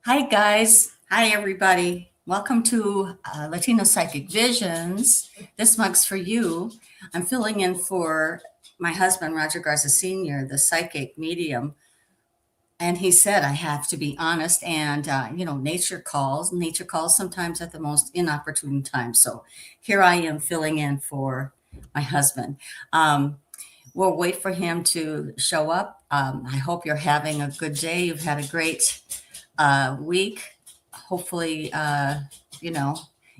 Hi, guys. Hi, everybody. Welcome to Latino Psychic Visions. This mug's for you. I'm filling in for my husband, Roger Garza Sr., the psychic medium. And he said, I have to be honest. And, nature calls. Nature calls sometimes at the most inopportune time. So here I am filling in for my husband. Um, we'll wait for him to show up. I hope you're having a good day. You've had a great week. Hopefully, you know,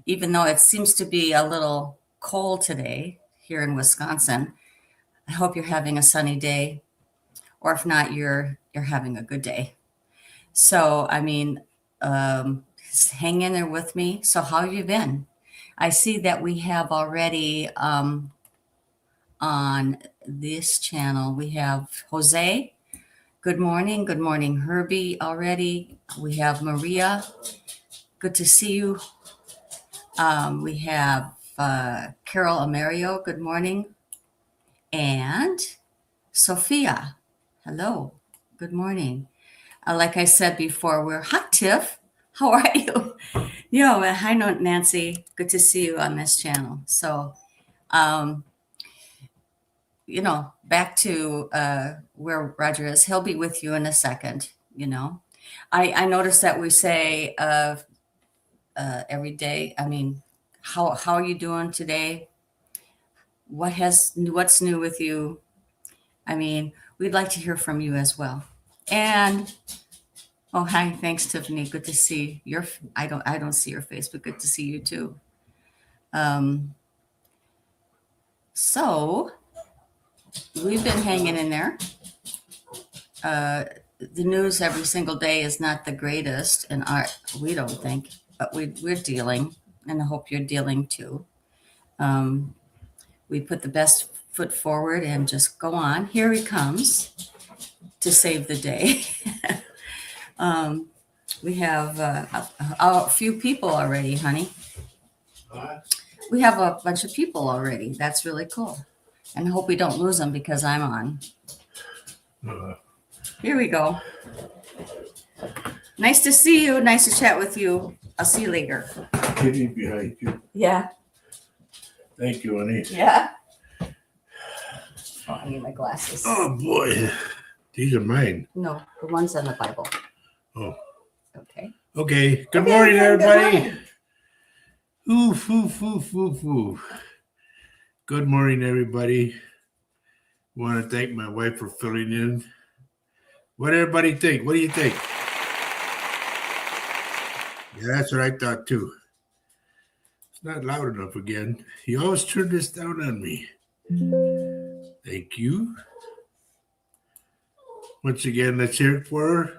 even though it seems to be a little cold today here in Wisconsin, I hope you're having a sunny day, or if not, you're having a good day. So, just hang in there with me. So, how have you been? I see that we have already on this channel. We have Jose. Good morning. Good morning, Herbie. Already, we have Maria. Good to see you. We have Carol Amerio. Good morning. And Sophia. Hello. Good morning. Like I said before, we're hi, Tiff. How are you? Hi, Nancy. Good to see you on this channel. So, um, back to where Roger is. He'll be with you in a second. I noticed that we say every day. How are you doing today? What's new with you? We'd like to hear from you as well. And oh, hi, thanks, Tiffany. Good to see your. I don't see your face, but good to see you too. Um, so we've been hanging in there. The news every single day is not the greatest, and we don't think, but we're dealing, and I hope you're dealing too. We put the best foot forward and just go on. Here he comes to save the day. We have a few people already, honey. We have a bunch of people already. That's really cool. And I hope we don't lose them because I'm on. Here we go. Nice to see you. Nice to chat with you. I'll see you later. Kitty behind you. Yeah. Thank you, honey. Yeah. Oh, I need my glasses. Oh, boy. These are mine. No, the ones in the Bible. Oh. Okay. Okay. Good morning, everybody. Good morning. Oof, oof, oof, oof, oof. Good morning, everybody. Want to thank my wife for filling in. What everybody think? What do you think? Yeah, that's what I thought too. It's not loud enough again. You always turn this down on me. Thank you. Once again, let's hear it for her.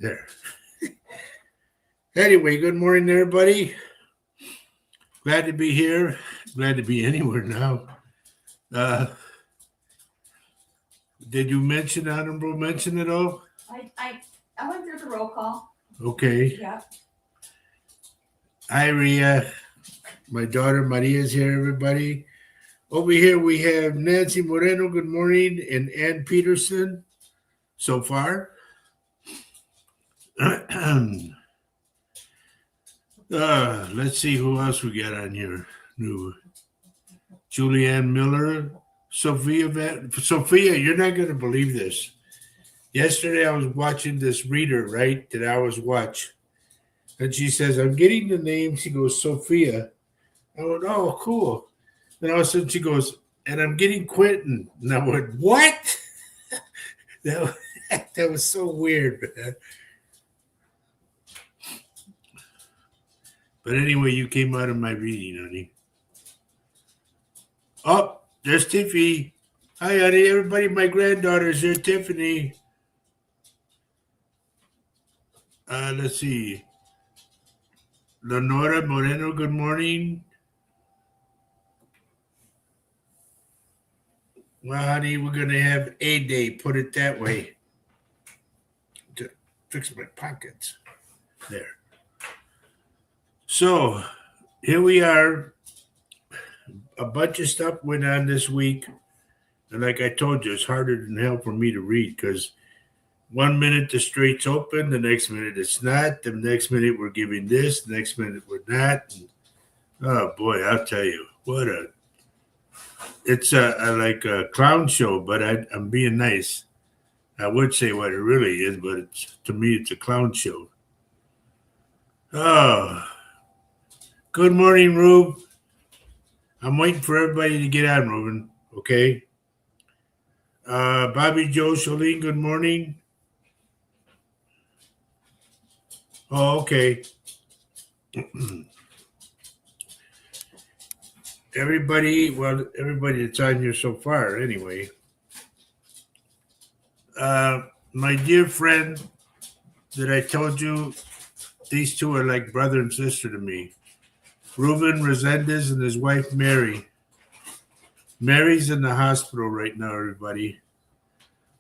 There. Anyway, good morning, everybody. Glad to be here. Glad to be anywhere now. Did you mention honorable mention at all? I went through the roll call. Okay. Yeah. Hi, Ria. My daughter Maria's here, everybody. Over here we have Nancy Moreno, good morning, and Ann Peterson so far. Let's see who else we got on here. New Julianne Miller, Sophia, you're not going to believe this. Yesterday I was watching this reader, right, that I always watch. And she says, I'm getting the name. She goes, Sophia. I went, oh, cool. Then all of a sudden she goes, and I'm getting Quentin. And I went, what? that was so weird, man. But anyway, you came out of my reading, honey. Oh, there's Tiffy. Hi, honey. Everybody, my granddaughter's here, Tiffany. Let's see. Lenora Moreno, good morning. Well, honey, we're going to have a day, put it that way. To fix my pockets. There. So, here we are. A bunch of stuff went on this week. And like I told you, it's harder than hell for me to read because 1 minute the strait's open, the next minute it's not, the next minute we're giving this, the next minute we're not. And, oh boy, I'll tell you, it's like a clown show, but I'm being nice. I would say what it really is, but to me, it's a clown show. Oh, good morning, Rube. I'm waiting for everybody to get on, Ruben. Okay. Bobby Joe Cholene, good morning. Oh, okay. Everybody that's on here so far, anyway. My dear friend that I told you, these two are like brother and sister to me. Ruben Resendez and his wife, Mary. Mary's in the hospital right now, everybody.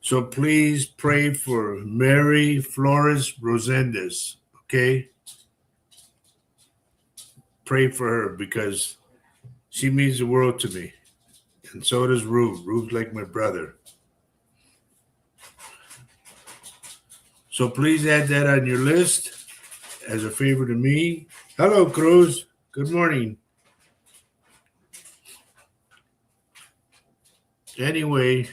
So please pray for Mary Flores Resendez, okay? Pray for her because she means the world to me. And so does Rube. Rube's like my brother. So please add that on your list as a favor to me. Hello, Cruz. Good morning. Anyway,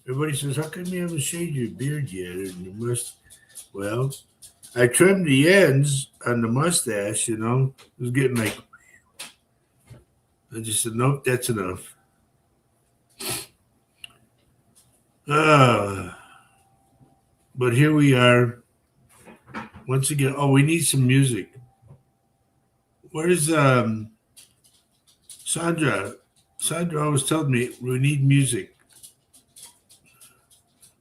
everybody says, how come you haven't shaved your beard yet? And you must, well, I trimmed the ends on the mustache, you know. It was getting like, I just said, nope, that's enough. But here we are. Once again, oh, we need some music. Where's Sandra? Sandra always told me we need music.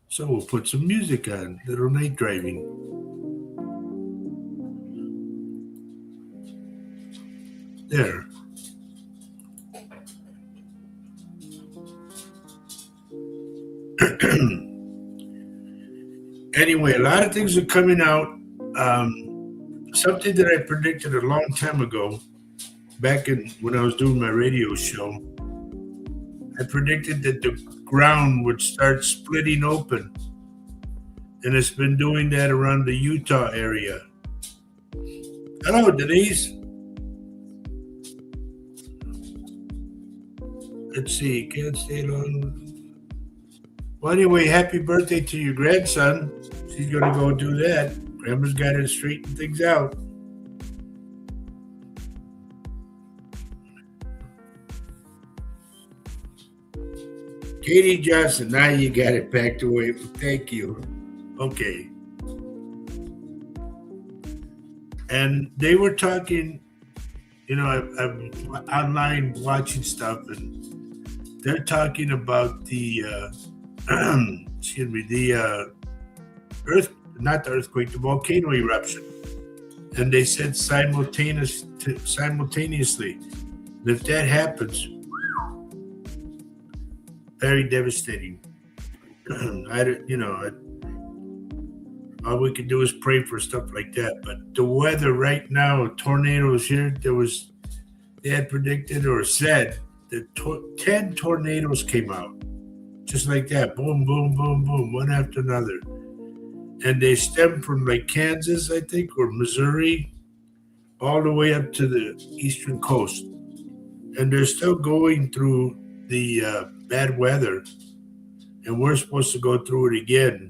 So we'll put some music on, little night driving. There. Anyway, a lot of things are coming out. Something that I predicted a long time ago, back when I was doing my radio show, I predicted that the ground would start splitting open. And it's been doing that around the Utah area. Hello, Denise. Let's see, can't stay long. Well, anyway, happy birthday to your grandson. She's going to go do that. Grandma's got to straighten things out. Katie Johnson, now you got it packed away. Thank you. Okay. And they were talking, you know, I'm online watching stuff, and they're talking about the, not the earthquake, the volcano eruption. And they said simultaneously. And if that happens, very devastating. All we can do is pray for stuff like that. But the weather right now, tornadoes here, they had predicted or said that 10 tornadoes came out. Just like that, boom, boom, boom, boom, one after another. And they stem from like Kansas, I think, or Missouri, all the way up to the eastern coast. And they're still going through the bad weather. And we're supposed to go through it again.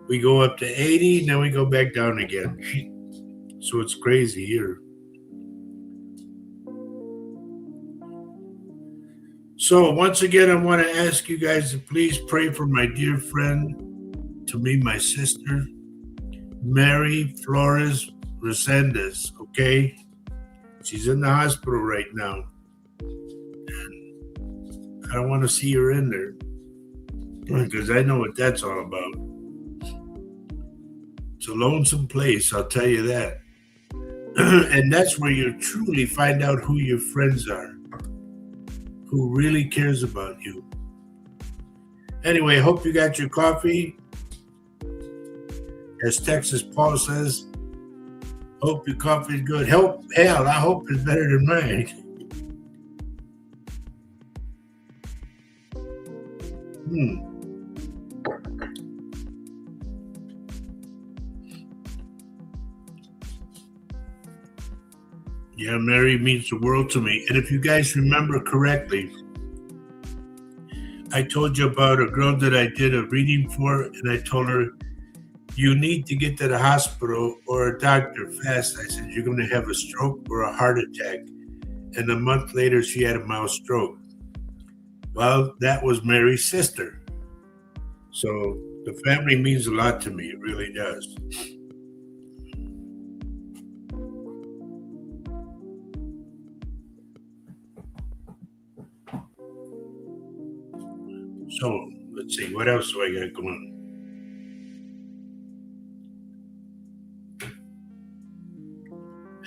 We go up to 80, then we go back down again. So it's crazy here. So once again, I want to ask you guys to please pray for my dear friend, to me, my sister, Mary Flores Resendez, okay? She's in the hospital right now. And I don't want to see her in there because I know what that's all about. It's a lonesome place, I'll tell you that. And that's where you truly find out who your friends are, who really cares about you. Anyway, hope you got your coffee. As Texas Paul says, hope your coffee is good. Hell, I hope it's better than mine. Yeah, Mary means the world to me. And if you guys remember correctly, I told you about a girl that I did a reading for, and I told her, you need to get to the hospital or a doctor fast. I said, you're going to have a stroke or a heart attack. And a month later, she had a mild stroke. Well, that was Mary's sister. So the family means a lot to me. It really does. So let's see, what else do I got going?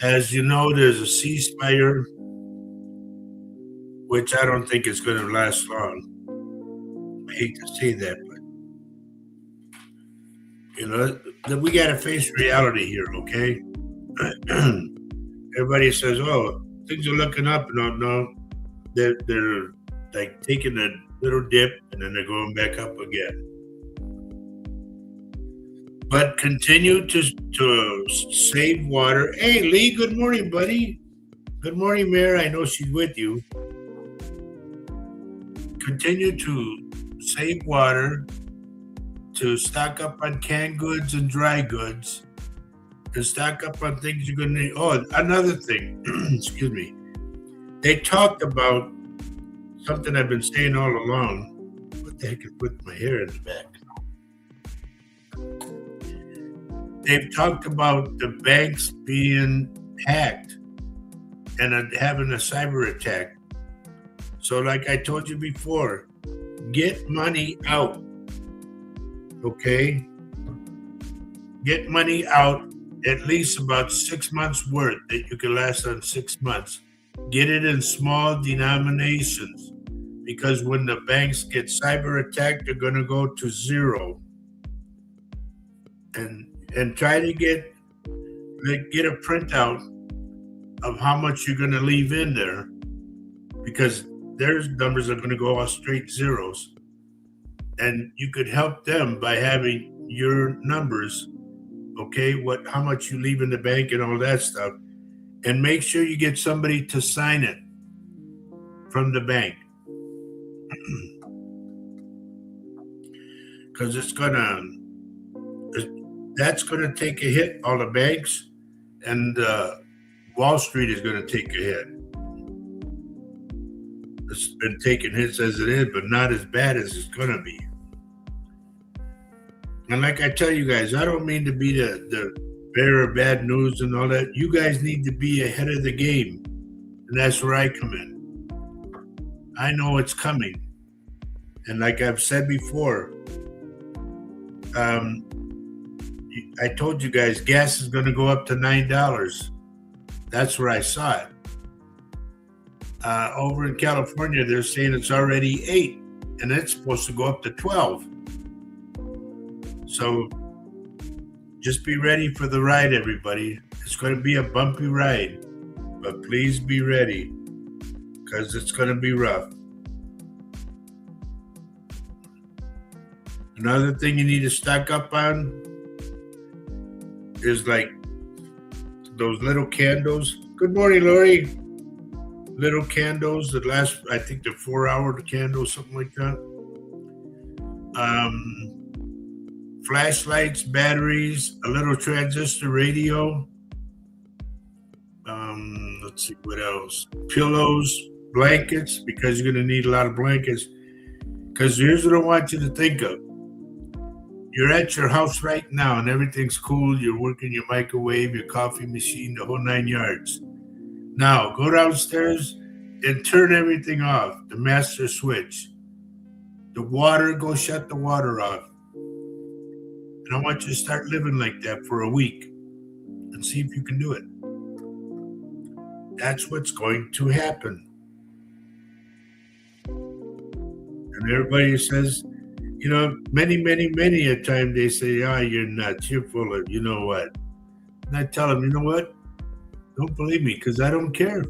As you know, there's a ceasefire, which I don't think is going to last long. I hate to say that, but you know, we got to face reality here, okay? Everybody says, "Oh, things are looking up," no, they're like taking a little dip and then they're going back up again. But continue to save water. Hey, Lee, good morning, buddy. Good morning, Mayor. I know she's with you. Continue to save water, to stock up on canned goods and dry goods, and stock up on things you're going to need. Oh, another thing, excuse me. They talked about something I've been saying all along. What the heck is with my hair in the back? They've talked about the banks being hacked and having a cyber attack. So like I told you before, get money out, okay? Get money out, at least about 6 months worth that you can last on 6 months. Get it in small denominations, because when the banks get cyber attacked, they're going to go to zero. And try to get a printout of how much you're going to leave in there, because their numbers are going to go all straight zeros. And you could help them by having your numbers, okay, how much you leave in the bank and all that stuff. And make sure you get somebody to sign it from the bank. Because that's going to take a hit, all the banks, and Wall Street is going to take a hit. It's been taking hits as it is, but not as bad as it's going to be. And like I tell you guys, I don't mean to be the bearer of bad news and all that. You guys need to be ahead of the game, and that's where I come in. I know it's coming. And like I've said before, I told you guys gas is going to go up to $9. That's where I saw it. Over in California, they're saying it's already $8, and it's supposed to go up to $12. So just be ready for the ride, everybody. It's going to be a bumpy ride, but please be ready, because it's going to be rough. Another thing you need to stock up on is like those little candles. Good morning, Lori. Little candles that last, I think they're 4-hour candles, something like that. Flashlights, batteries, a little transistor radio. Let's see what else. Pillows, blankets, because you're going to need a lot of blankets. Because here's what I want you to think of. You're at your house right now and everything's cool. You're working your microwave, your coffee machine, the whole 9 yards. Now, go downstairs and turn everything off, the master switch. The water, go shut the water off. And I want you to start living like that for a week and see if you can do it. That's what's going to happen. And everybody says, you know, many a time they say, you're nuts, you're full of, you know what? And I tell them, you know what? Don't believe me, because I don't care.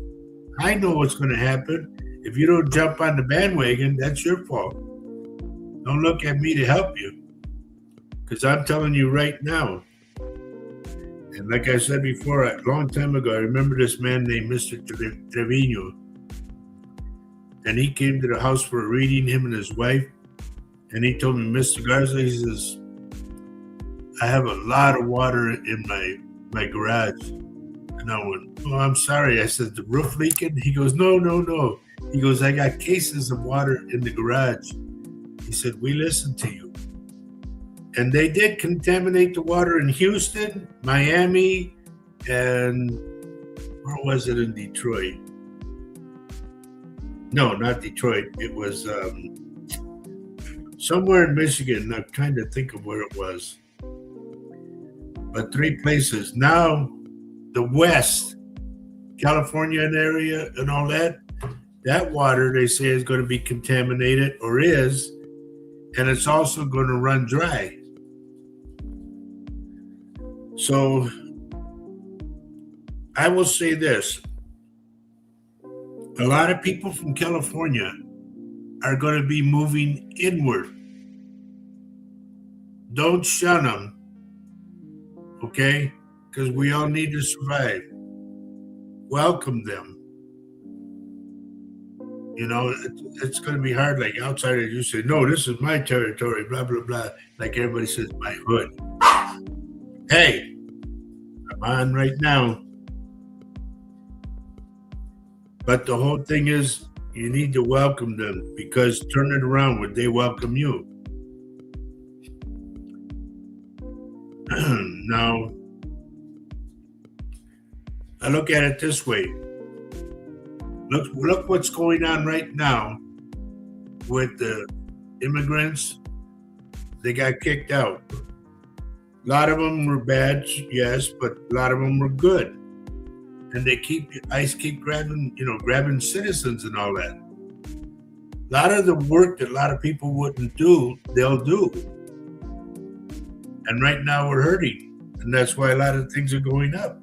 I know what's going to happen. If you don't jump on the bandwagon, that's your fault. Don't look at me to help you, because I'm telling you right now. And like I said before, a long time ago, I remember this man named Mr. Trevino. And he came to the house for a reading, him and his wife. And he told me, Mr. Garza, he says, I have a lot of water in my garage. And I went, oh, I'm sorry. I said, the roof leaking? He goes, no. He goes, I got cases of water in the garage. He said, we listened to you. And they did contaminate the water in Houston, Miami, and where was it in Detroit? No, not Detroit. It was somewhere in Michigan. I'm trying to think of where it was. But 3 places. Now, the West, California area and all that, that water, they say, is going to be contaminated or is, and it's also going to run dry. So I will say this. A lot of people from California are going to be moving inward. Don't shun them, okay? Because we all need to survive. Welcome them. You know, it's going to be hard. Like outsiders, you say, no, this is my territory, blah, blah, blah. Like everybody says, my hood. Hey, I'm on right now. But the whole thing is, you need to welcome them, because turn it around, would they welcome you? Now, I look at it this way. Look what's going on right now with the immigrants. They got kicked out. A lot of them were bad, yes, but a lot of them were good. And ICE keep grabbing citizens and all that. A lot of the work that a lot of people wouldn't do, they'll do. And right now we're hurting. And that's why a lot of things are going up.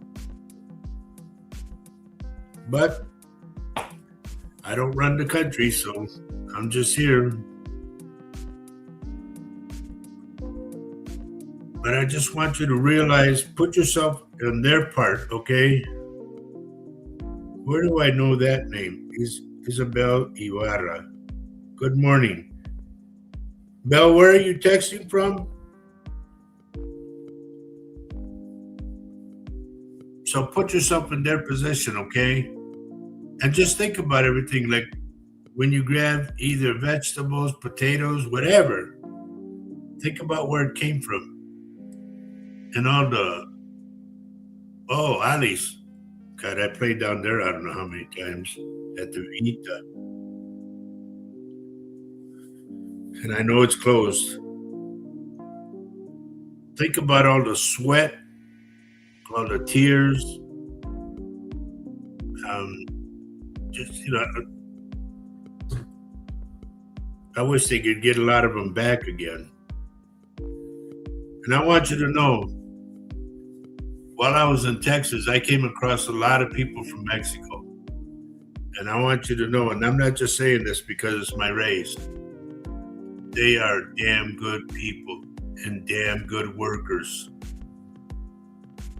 But I don't run the country, so I'm just here. But I just want you to realize, put yourself in their part, okay? Where do I know that name? Isabel Ibarra. Good morning. Belle, where are you texting from? So put yourself in their position, okay? And just think about everything. Like when you grab either vegetables, potatoes, whatever, think about where it came from. And all Alice. God, I played down there I don't know how many times at the Vinita. And I know it's closed. Think about all the sweat, all the tears. I wish they could get a lot of them back again. And I want you to know, while I was in Texas, I came across a lot of people from Mexico. And I want you to know, and I'm not just saying this because it's my race, they are damn good people and damn good workers.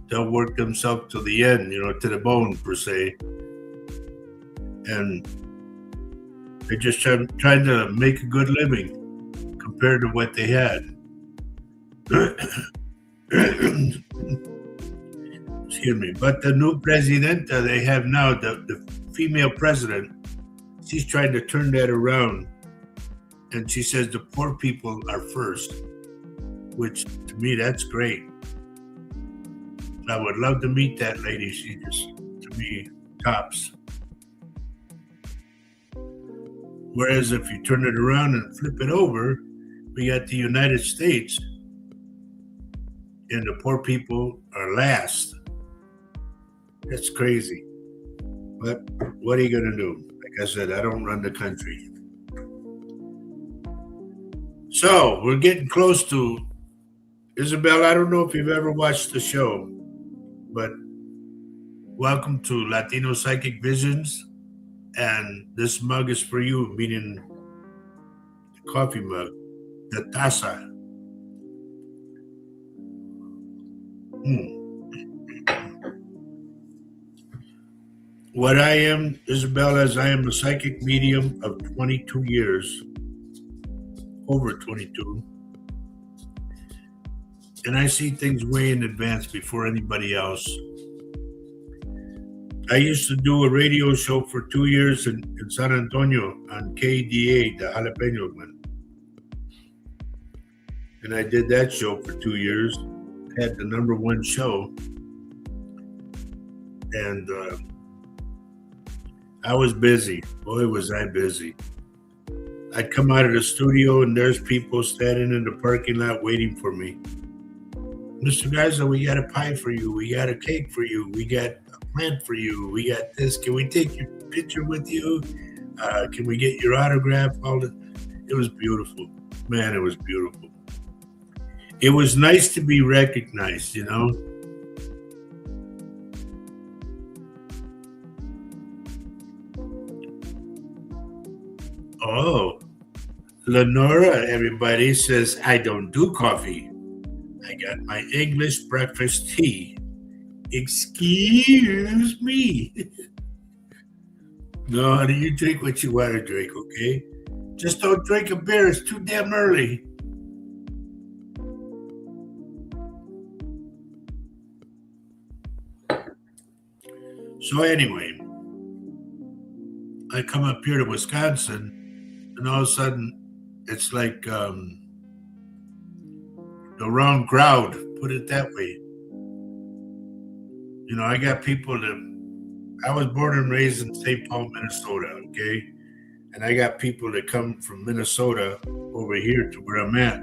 They'll work themselves to the end, to the bone, per se. And they're just trying to make a good living compared to what they had. Excuse me. But the new presidenta they have now, the female president, she's trying to turn that around. And she says the poor people are first, which to me, that's great. I would love to meet that lady. She just, to me, tops. Whereas if you turn it around and flip it over, we got the United States, and the poor people are last. That's crazy. But what are you going to do? Like I said, I don't run the country. So we're getting close to, Isabel, I don't know if you've ever watched the show, but welcome to Latino Psychic Visions. And this mug is for you, meaning the coffee mug, the taza. What I am, Isabella, is I am a psychic medium of 22 years, over 22, and I see things way in advance before anybody else. I used to do a radio show for 2 years in San Antonio on KDA, the Jalapeno one. And I did that show for 2 years, had the number one show. And I was busy. Boy, was I busy. I'd come out of the studio and there's people standing in the parking lot waiting for me. Mr. Garza, we got a pie for you. We got a cake for you. We got a plant for you. We got this. Can we take your picture with you? Can we get your autograph? It was beautiful. Man, it was beautiful. It was nice to be recognized, you know? Oh, Lenora, everybody says, I don't do coffee. I got my English breakfast tea. Excuse me. No, honey, you drink what you want to drink, okay? Just don't drink a beer. It's too damn early. So anyway, I come up here to Wisconsin, and all of a sudden, it's like the wrong crowd. Put it that way. You know, I got people that I was born and raised in St. Paul, Minnesota, okay? And I got people that come from Minnesota over here to where I'm at,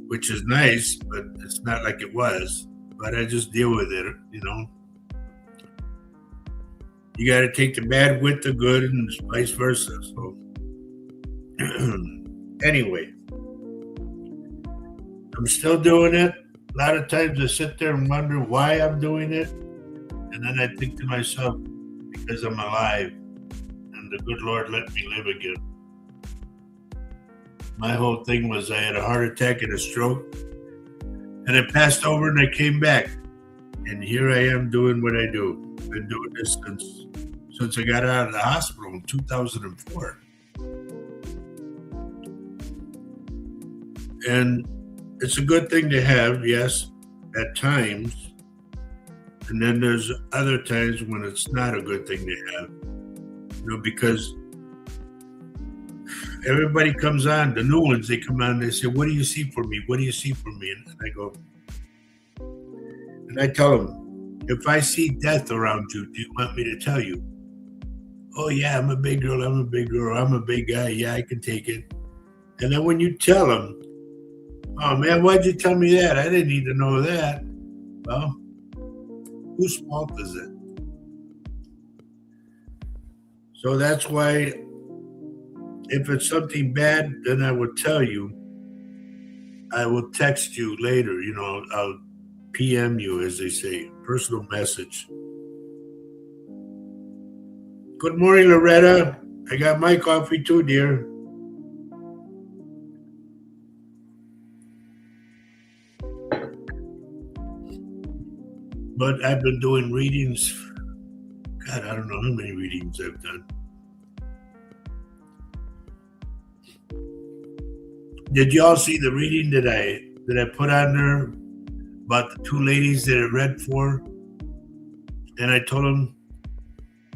which is nice, but it's not like it was. But I just deal with it, you know? You got to take the bad with the good and vice versa. So, anyway, I'm still doing it. A lot of times I sit there and wonder why I'm doing it. And then I think to myself, because I'm alive and the good Lord let me live again. My whole thing was I had a heart attack and a stroke. And I passed over and I came back. And here I am doing what I do. Been doing this since I got out of the hospital in 2004. And it's a good thing to have, yes, at times. And then there's other times when it's not a good thing to have. You know, because everybody comes on, the new ones, they come on and they say, what do you see for me? What do you see for me? And I go, and I tell them, if I see death around you, do you want me to tell you? Oh, yeah, I'm a big girl. I'm a big girl. I'm a big guy. Yeah, I can take it. And then when you tell them, oh, man, why'd you tell me that? I didn't need to know that. Well, whose fault is it? So that's why if it's something bad, then I will tell you. I will text you later. You know, I'll PM you, as they say, personal message. Good morning, Loretta. I got my coffee too, dear. But I've been doing readings. God, I don't know how many readings I've done. Did y'all see the reading that I put on there about the two ladies that I read for? And I told them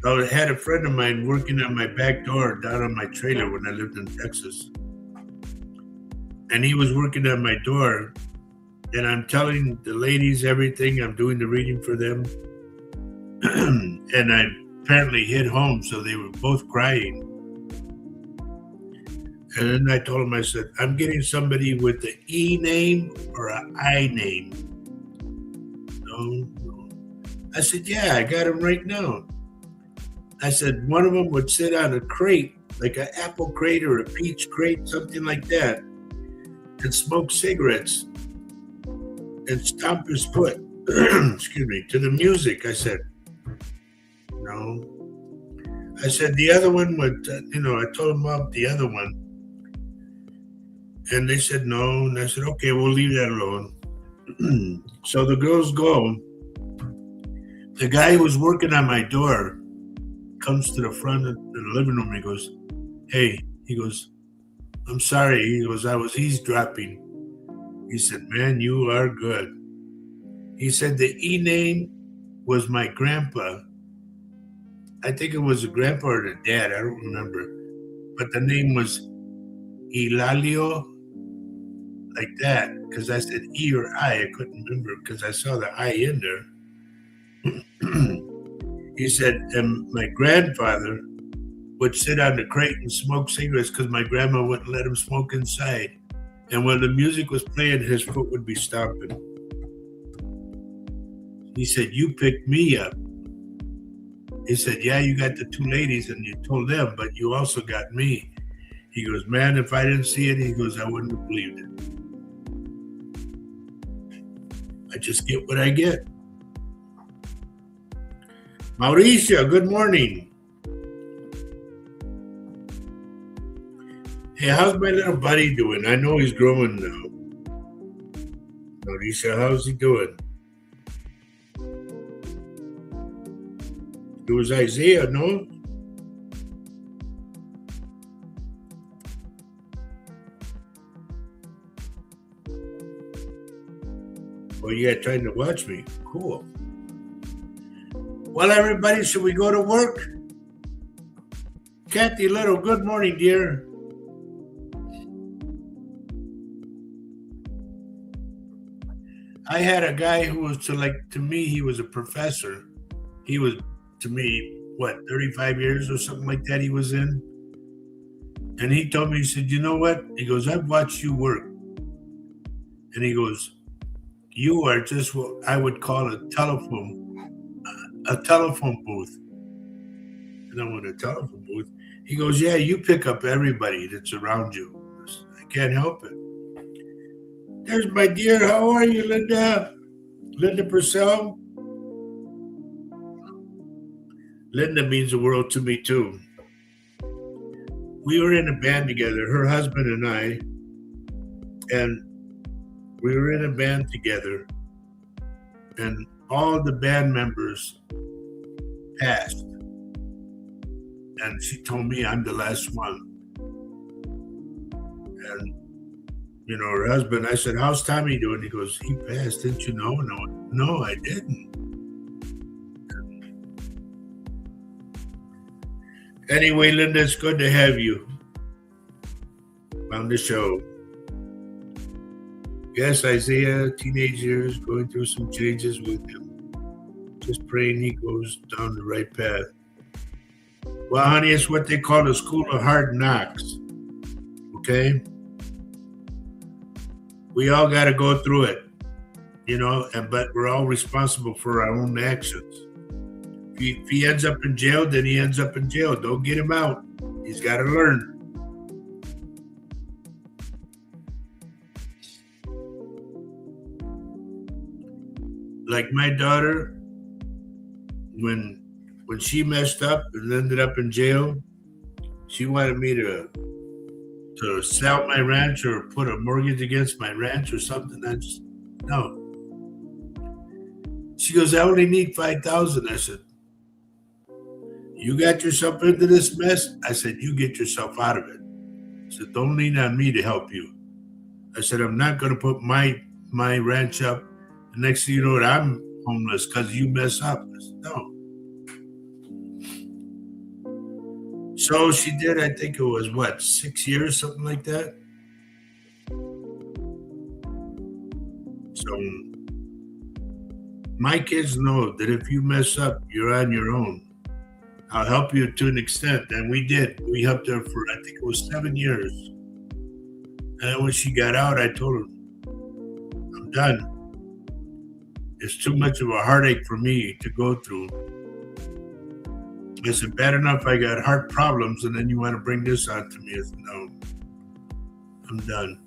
I had a friend of mine working on my back door down on my trailer when I lived in Texas. And he was working on my door. And I'm telling the ladies everything. I'm doing the reading for them. And I apparently hit home, so they were both crying. And then I told him, I said, I'm getting somebody with the E name or an I name. No. I said, yeah, I got him right now. I said, one of them would sit on a crate, like an apple crate or a peach crate, something like that, and smoke cigarettes and stomp his foot, excuse me, to the music. I said, no. I said, the other one would, I told them about the other one. And they said, no. And I said, okay, we'll leave that alone. So the girls go. The guy who was working on my door comes to the front of the living room and he goes, "Hey," he goes, "I'm sorry." He goes, "I was eavesdropping." He said, "Man, you are good." He said the E name was my grandpa. I think it was the grandpa or the dad. I don't remember. But the name was Elalio, like that. Because I said E or I couldn't remember because I saw the I in there. He said, and my grandfather would sit on the crate and smoke cigarettes because my grandma wouldn't let him smoke inside. And when the music was playing, his foot would be stomping. He said, "You picked me up." He said, "Yeah, you got the two ladies and you told them, but you also got me." He goes, "Man, if I didn't see it," he goes, "I wouldn't have believed it. I just get what I get." Mauricio, good morning. Hey, how's my little buddy doing? I know he's growing now. Mauricio, how's he doing? It was Isaiah, no? Oh, yeah, trying to watch me. Cool. Well, everybody, should we go to work? Kathy Little, good morning, dear. I had a guy who was to me, he was a professor. He was, to me, 35 years or something like that he was in. And he told me, he said, "You know what?" He goes, "I've watched you work." And he goes, "You are just what I would call a telephone booth." And I went, "A telephone booth?" He goes, "Yeah, you pick up everybody that's around you." I can't help it. There's my dear. How are you, Linda? Linda Purcell? Linda means the world to me, too. We were in a band together, her husband and I, and we were in a band together, and all the band members passed. And she told me I'm the last one. And, her husband, I said, "How's Tommy doing?" He goes, "He passed. Didn't you know?" No, I didn't. Anyway, Linda, it's good to have you on the show. Yes, Isaiah, teenage years, going through some changes with him. Just praying he goes down the right path. Well, honey, it's what they call a school of hard knocks. Okay? We all got to go through it, but we're all responsible for our own actions. If he ends up in jail, then he ends up in jail. Don't get him out. He's got to learn. Like my daughter, when she messed up and ended up in jail, she wanted me to sell my ranch or put a mortgage against my ranch or something. No. She goes, "I only need $5,000. I said, "You got yourself into this mess?" I said, "You get yourself out of it." I said, "Don't lean on me to help you." I said, "I'm not going to put my ranch up. The next thing you know, I'm homeless because you mess up." I said, "No." So she did. I think it was 6 years, something like that. So my kids know that if you mess up, you're on your own. I'll help you to an extent. And we did. We helped her for, I think it was 7 years. And then when she got out, I told her, "I'm done. It's too much of a heartache for me to go through." I said, "Bad enough I got heart problems, and then you want to bring this on to me." I said, "No, I'm done."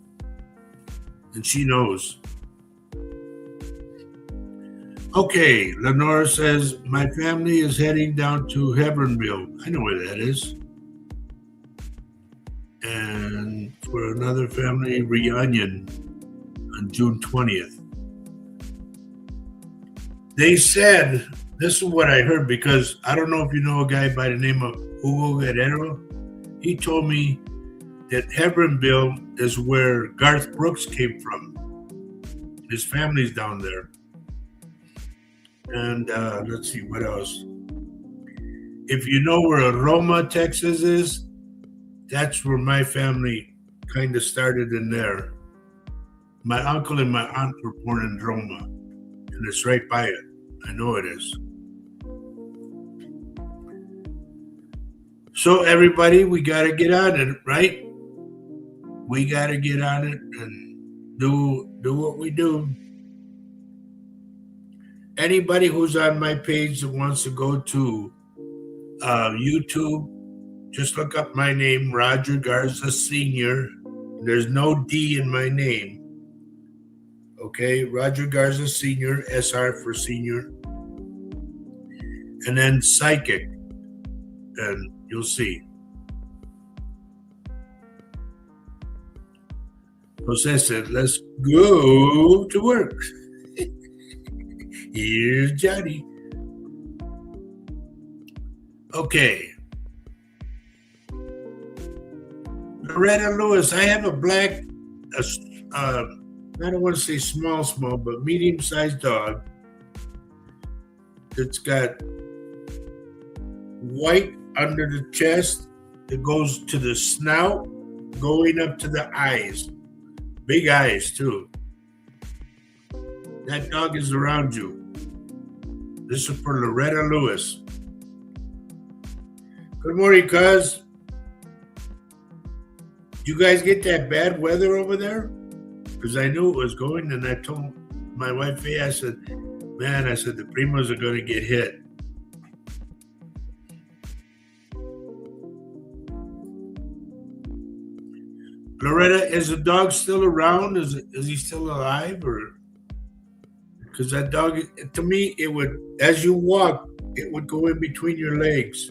And she knows. Okay, Lenora says, "My family is heading down to Hebronville." I know where that is. And for another family reunion on June 20th. They said, this is what I heard, because I don't know if you know a guy by the name of Hugo Guerrero. He told me that Hebronville is where Garth Brooks came from. His family's down there. And let's see, what else? If you know where Roma, Texas is, that's where my family kind of started in there. My uncle and my aunt were born in Roma, and it's right by it. I know it is. So everybody, we got to get on it, right? We got to get on it and do what we do. Anybody who's on my page that wants to go to YouTube, just look up my name, Roger Garza Sr. There's no D in my name. Okay, Roger Garza Sr., SR for senior. And then Psychic. And you'll see. Jose said, let's go to work. Here's Johnny. Okay. Loretta Lewis, I have a black, I don't want to say small, but medium-sized dog that's got white under the chest that goes to the snout, going up to the eyes. Big eyes, too. That dog is around you. This is for Loretta Lewis. Good morning, cuz. You guys get that bad weather over there? Because I knew it was going, and I told my wife, Faye, I said, man, the Primos are going to get hit. Loretta, is the dog still around? Is he still alive? Or because that dog, to me, it would, as you walk, it would go in between your legs.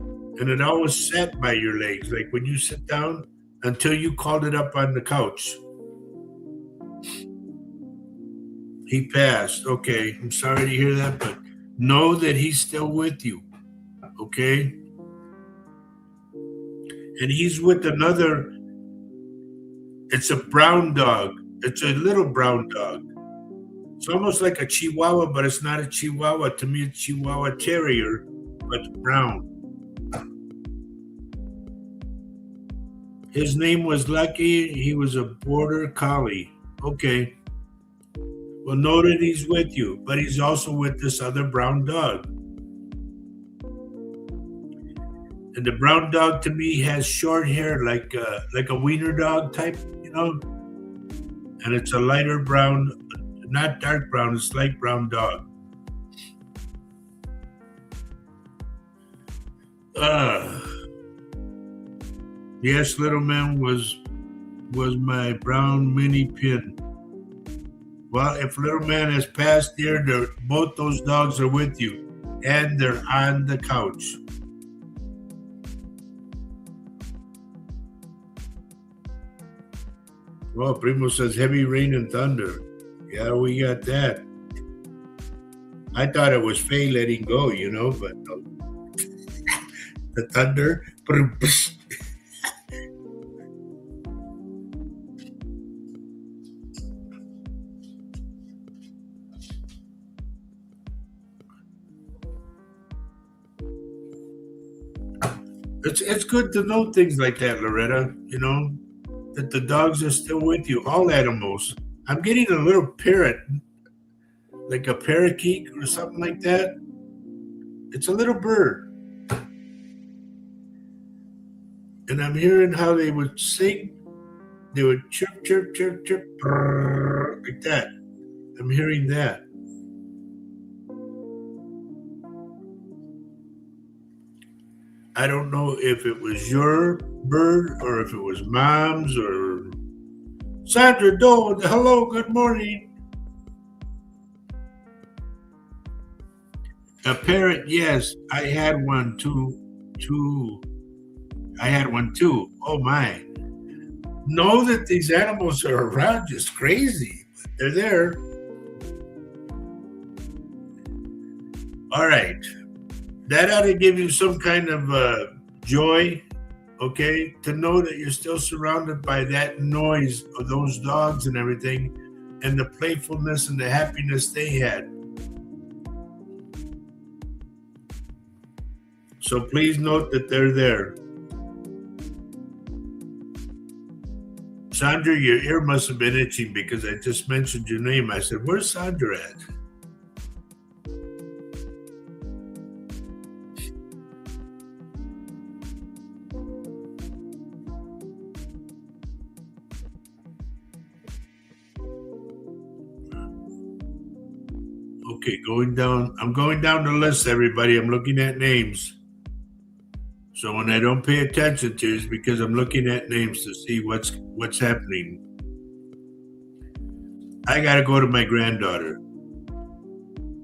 And it always sat by your legs, like when you sit down, until you called it up on the couch. He passed. Okay, I'm sorry to hear that, but know that he's still with you. Okay? And he's with another, it's a brown dog. It's a little brown dog. It's almost like a Chihuahua, but it's not a Chihuahua. To me, it's Chihuahua Terrier, but it's brown. His name was Lucky. He was a border collie. Okay. Well, know that he's with you, but he's also with this other brown dog. And the brown dog, to me, has short hair, like a wiener dog type, you know? And it's a lighter brown, not dark brown, it's light brown dog. Yes, little man was my brown mini pin. Well, if little man has passed here, both those dogs are with you, and they're on the couch. Well, Primo says heavy rain and thunder. Yeah, we got that. I thought it was Faye letting go, you know, but no. The thunder. It's good to know things like that, Loretta, you know, that the dogs are still with you, all animals. I'm getting a little parrot, like a parakeet or something like that. It's a little bird. And I'm hearing how they would sing. They would chirp, chirp, chirp, chirp, like that. I'm hearing that. I don't know if it was your bird or if it was mom's or Sandra Doe. Hello, good morning. A parrot, yes, I had one too. I had one too. Oh my. Know that these animals are around just crazy. They're there. All right. That ought to give you some kind of joy, okay, to know that you're still surrounded by that noise of those dogs and everything, and the playfulness and the happiness they had. So please note that they're there. Sandra, your ear must have been itching because I just mentioned your name. I said, where's Sandra at? Okay, going down. I'm going down the list, everybody. I'm looking at names. So when I don't pay attention to it, it's because I'm looking at names to see what's happening. I gotta go to my granddaughter.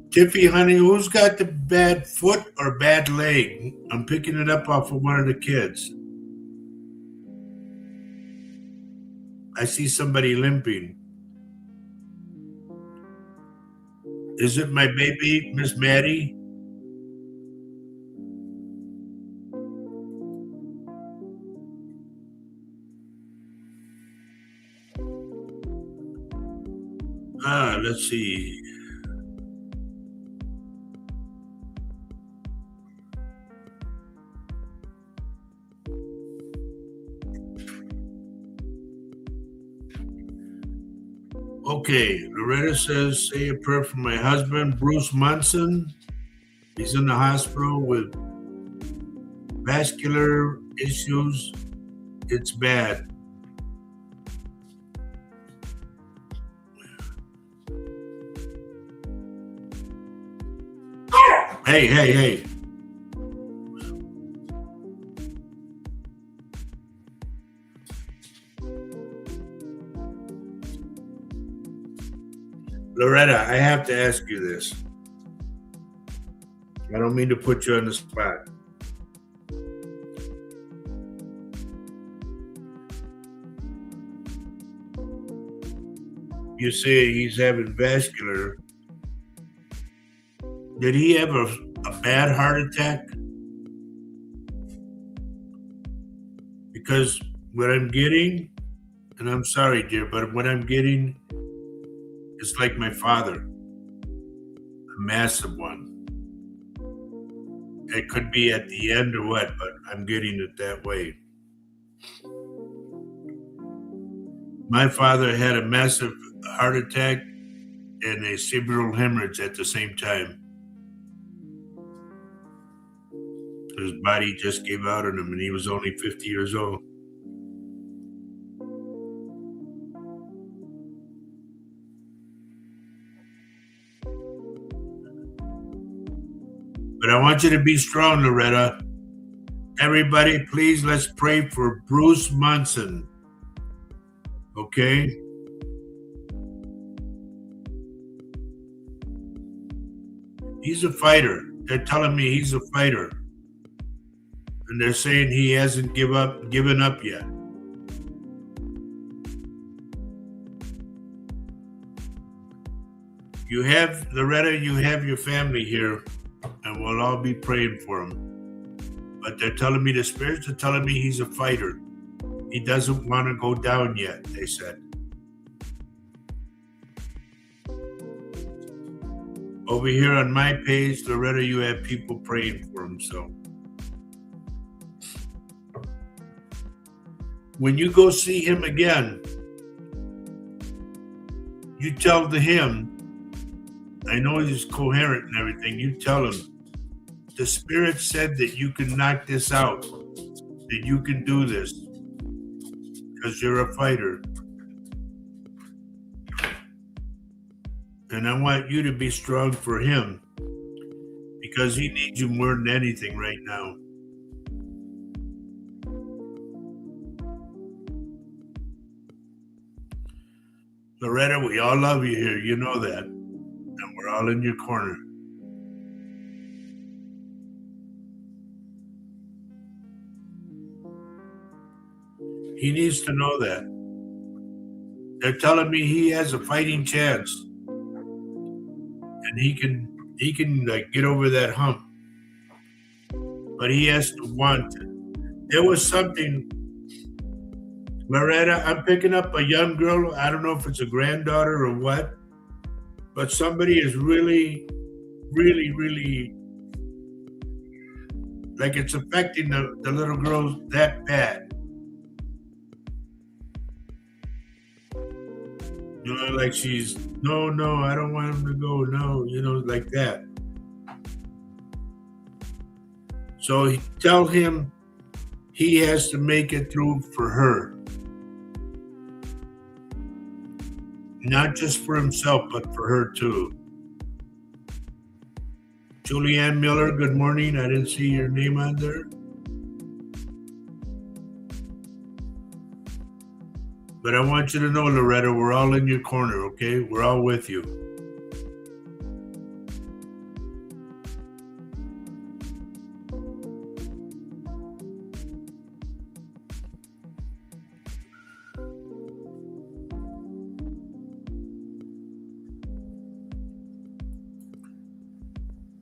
Tiffy, honey, who's got the bad foot or bad leg? I'm picking it up off of one of the kids. I see somebody limping. Is it my baby, Miss Maddie? Let's see. Okay, Loretta says, say a prayer for my husband, Bruce Munson. He's in the hospital with vascular issues. It's bad. Hey. Loretta, I have to ask you this. I don't mean to put you on the spot. You say he's having vascular. Did he have a bad heart attack? Because what I'm getting, and I'm sorry, dear, but what I'm getting is like my father, a massive one. It could be at the end or what, but I'm getting it that way. My father had a massive heart attack and a cerebral hemorrhage at the same time. His body just gave out on him, and he was only 50 years old. But I want you to be strong, Loretta. Everybody, please, let's pray for Bruce Munson. Okay? He's a fighter. They're telling me he's a fighter. And they're saying he hasn't given up yet. You have, Loretta, you have your family here, and we'll all be praying for him. But they're telling me, the spirits are telling me he's a fighter. He doesn't want to go down yet, they said. Over here on my page, Loretta, you have people praying for him, so. When you go see him again, you tell him, I know he's coherent and everything, you tell him, the Spirit said that you can knock this out, that you can do this, because you're a fighter. And I want you to be strong for him, because he needs you more than anything right now. Loretta, we all love you here. You know that. And we're all in your corner. He needs to know that. They're telling me he has a fighting chance. And he can He can like get over that hump, but he has to want it. There was something, Loretta. I'm picking up a young girl. I don't know if it's a granddaughter or what, but somebody is really, really, really like it's affecting the little girl that bad. You know, like she's no, no, I don't want him to go. No, you know, like that. So tell him he has to make it through for her, not just for himself, but for her too. Julianne Miller, good morning. I didn't see your name on there. But I want you to know, Loretta, we're all in your corner, okay? We're all with you.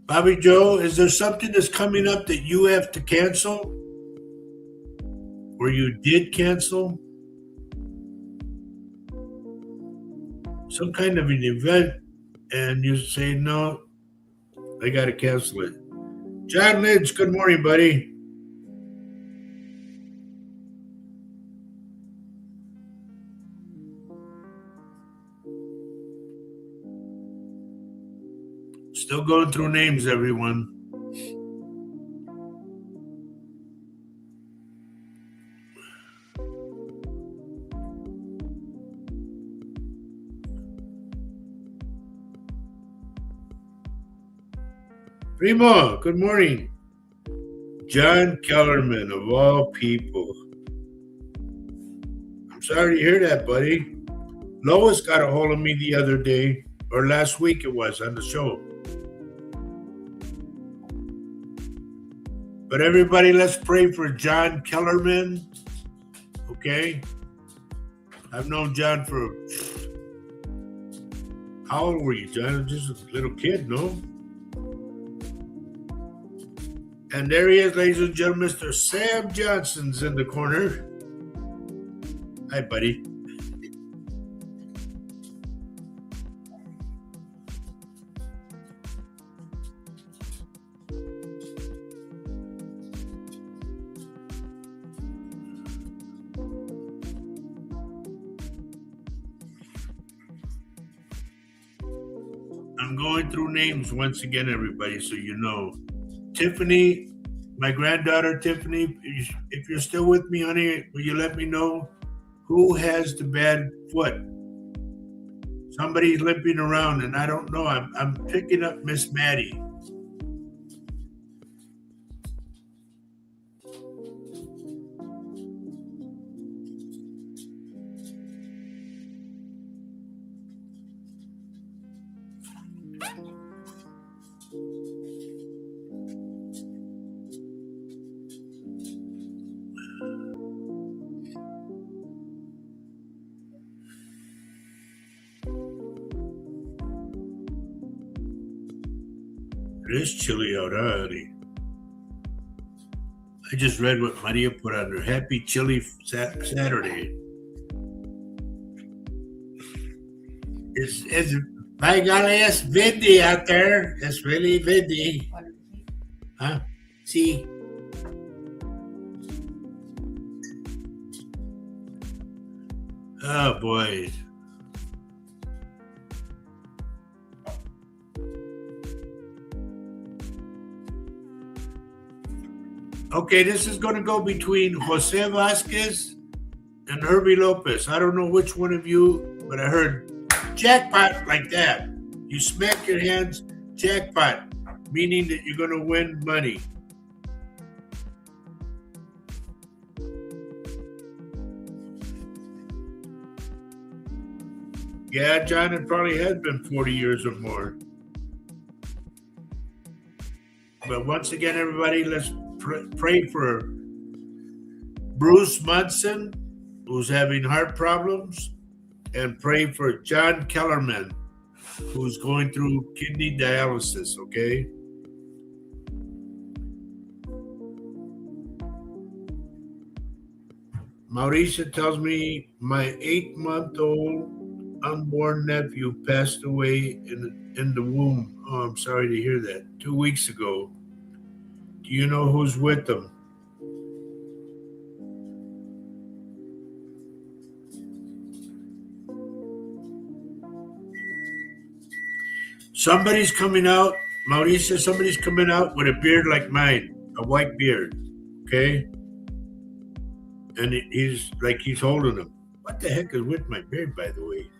Bobby Joe, is there something that's coming up that you have to cancel? Or you did cancel? Some kind of an event, and you say, no, I got to cancel it. John Lynch, good morning, buddy. Still going through names, everyone. Primo, good morning. John Kellerman, of all people. I'm sorry to hear that, buddy. Lois got a hold of me the other day, or last week it was, on the show. But everybody, let's pray for John Kellerman, okay? I've known John for, how old were you, John? Just a little kid, no? And there he is, ladies and gentlemen, Mr. Sam Johnson's in the corner. Hi, buddy. I'm going through names once again, everybody, so you know. Tiffany, my granddaughter Tiffany, if you're still with me, honey, will you let me know who has the bad foot? Somebody's limping around, and I don't know. I'm picking up Miss Maddie. It is chilly out, honey. I just read what Maria put on her. Happy chilly Saturday. It's by golly, it's windy out there. It's really windy. Huh? See? Oh boy. Okay, this is going to go between Jose Vasquez and Herbie Lopez. I don't know which one of you, but I heard jackpot like that. You smack your hands, jackpot, meaning that you're going to win money. Yeah, John, it probably has been 40 years or more. But once again, everybody, let's pray for Bruce Munson, who's having heart problems, and pray for John Kellerman, who's going through kidney dialysis, okay? Mauricia tells me my 8-month-old unborn nephew passed away in the womb. Oh, I'm sorry to hear that. 2 weeks ago. Do you know who's with them? Somebody's coming out, Mauricia, somebody's coming out with a beard like mine, a white beard, okay? And he's holding them. What the heck is with my beard, by the way?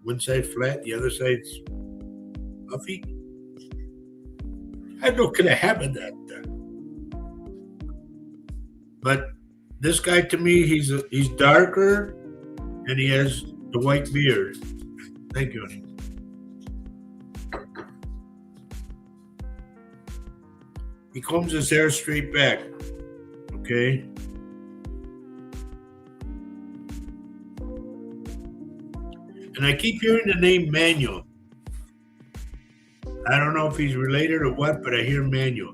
One side flat, the other side's puffy. I know could have happened that. But this guy, to me, he's darker, and he has the white beard. Thank you, honey. He combs his hair straight back, okay? And I keep hearing the name Manuel. I don't know if he's related or what, but I hear Manuel.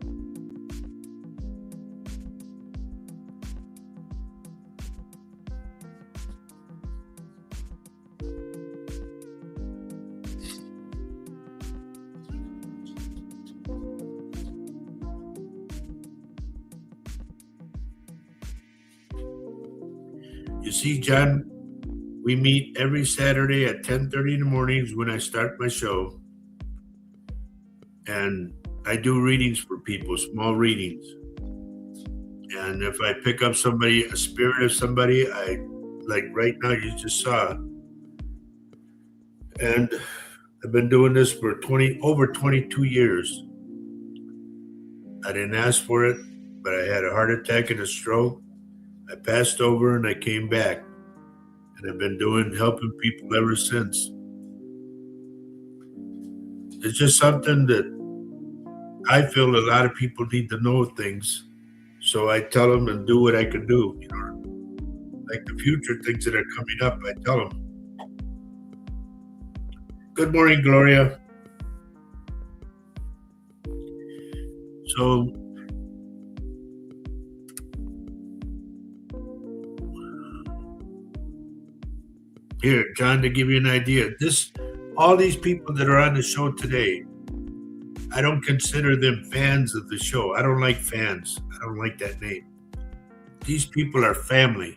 You see, John, we meet every Saturday at 10:30 in the mornings when I start my show. And I do readings for people, small readings. And if I pick up somebody, a spirit of somebody, like right now, you just saw. And I've been doing this for over 22 years. I didn't ask for it, but I had a heart attack and a stroke. I passed over and I came back. And I've been helping people ever since. It's just something that I feel a lot of people need to know things. So I tell them and do what I can do. You know, like the future things that are coming up, I tell them. Good morning, Gloria. So here, John, to give you an idea, all these people that are on the show today, I don't consider them fans of the show. I don't like fans. I don't like that name. These people are family.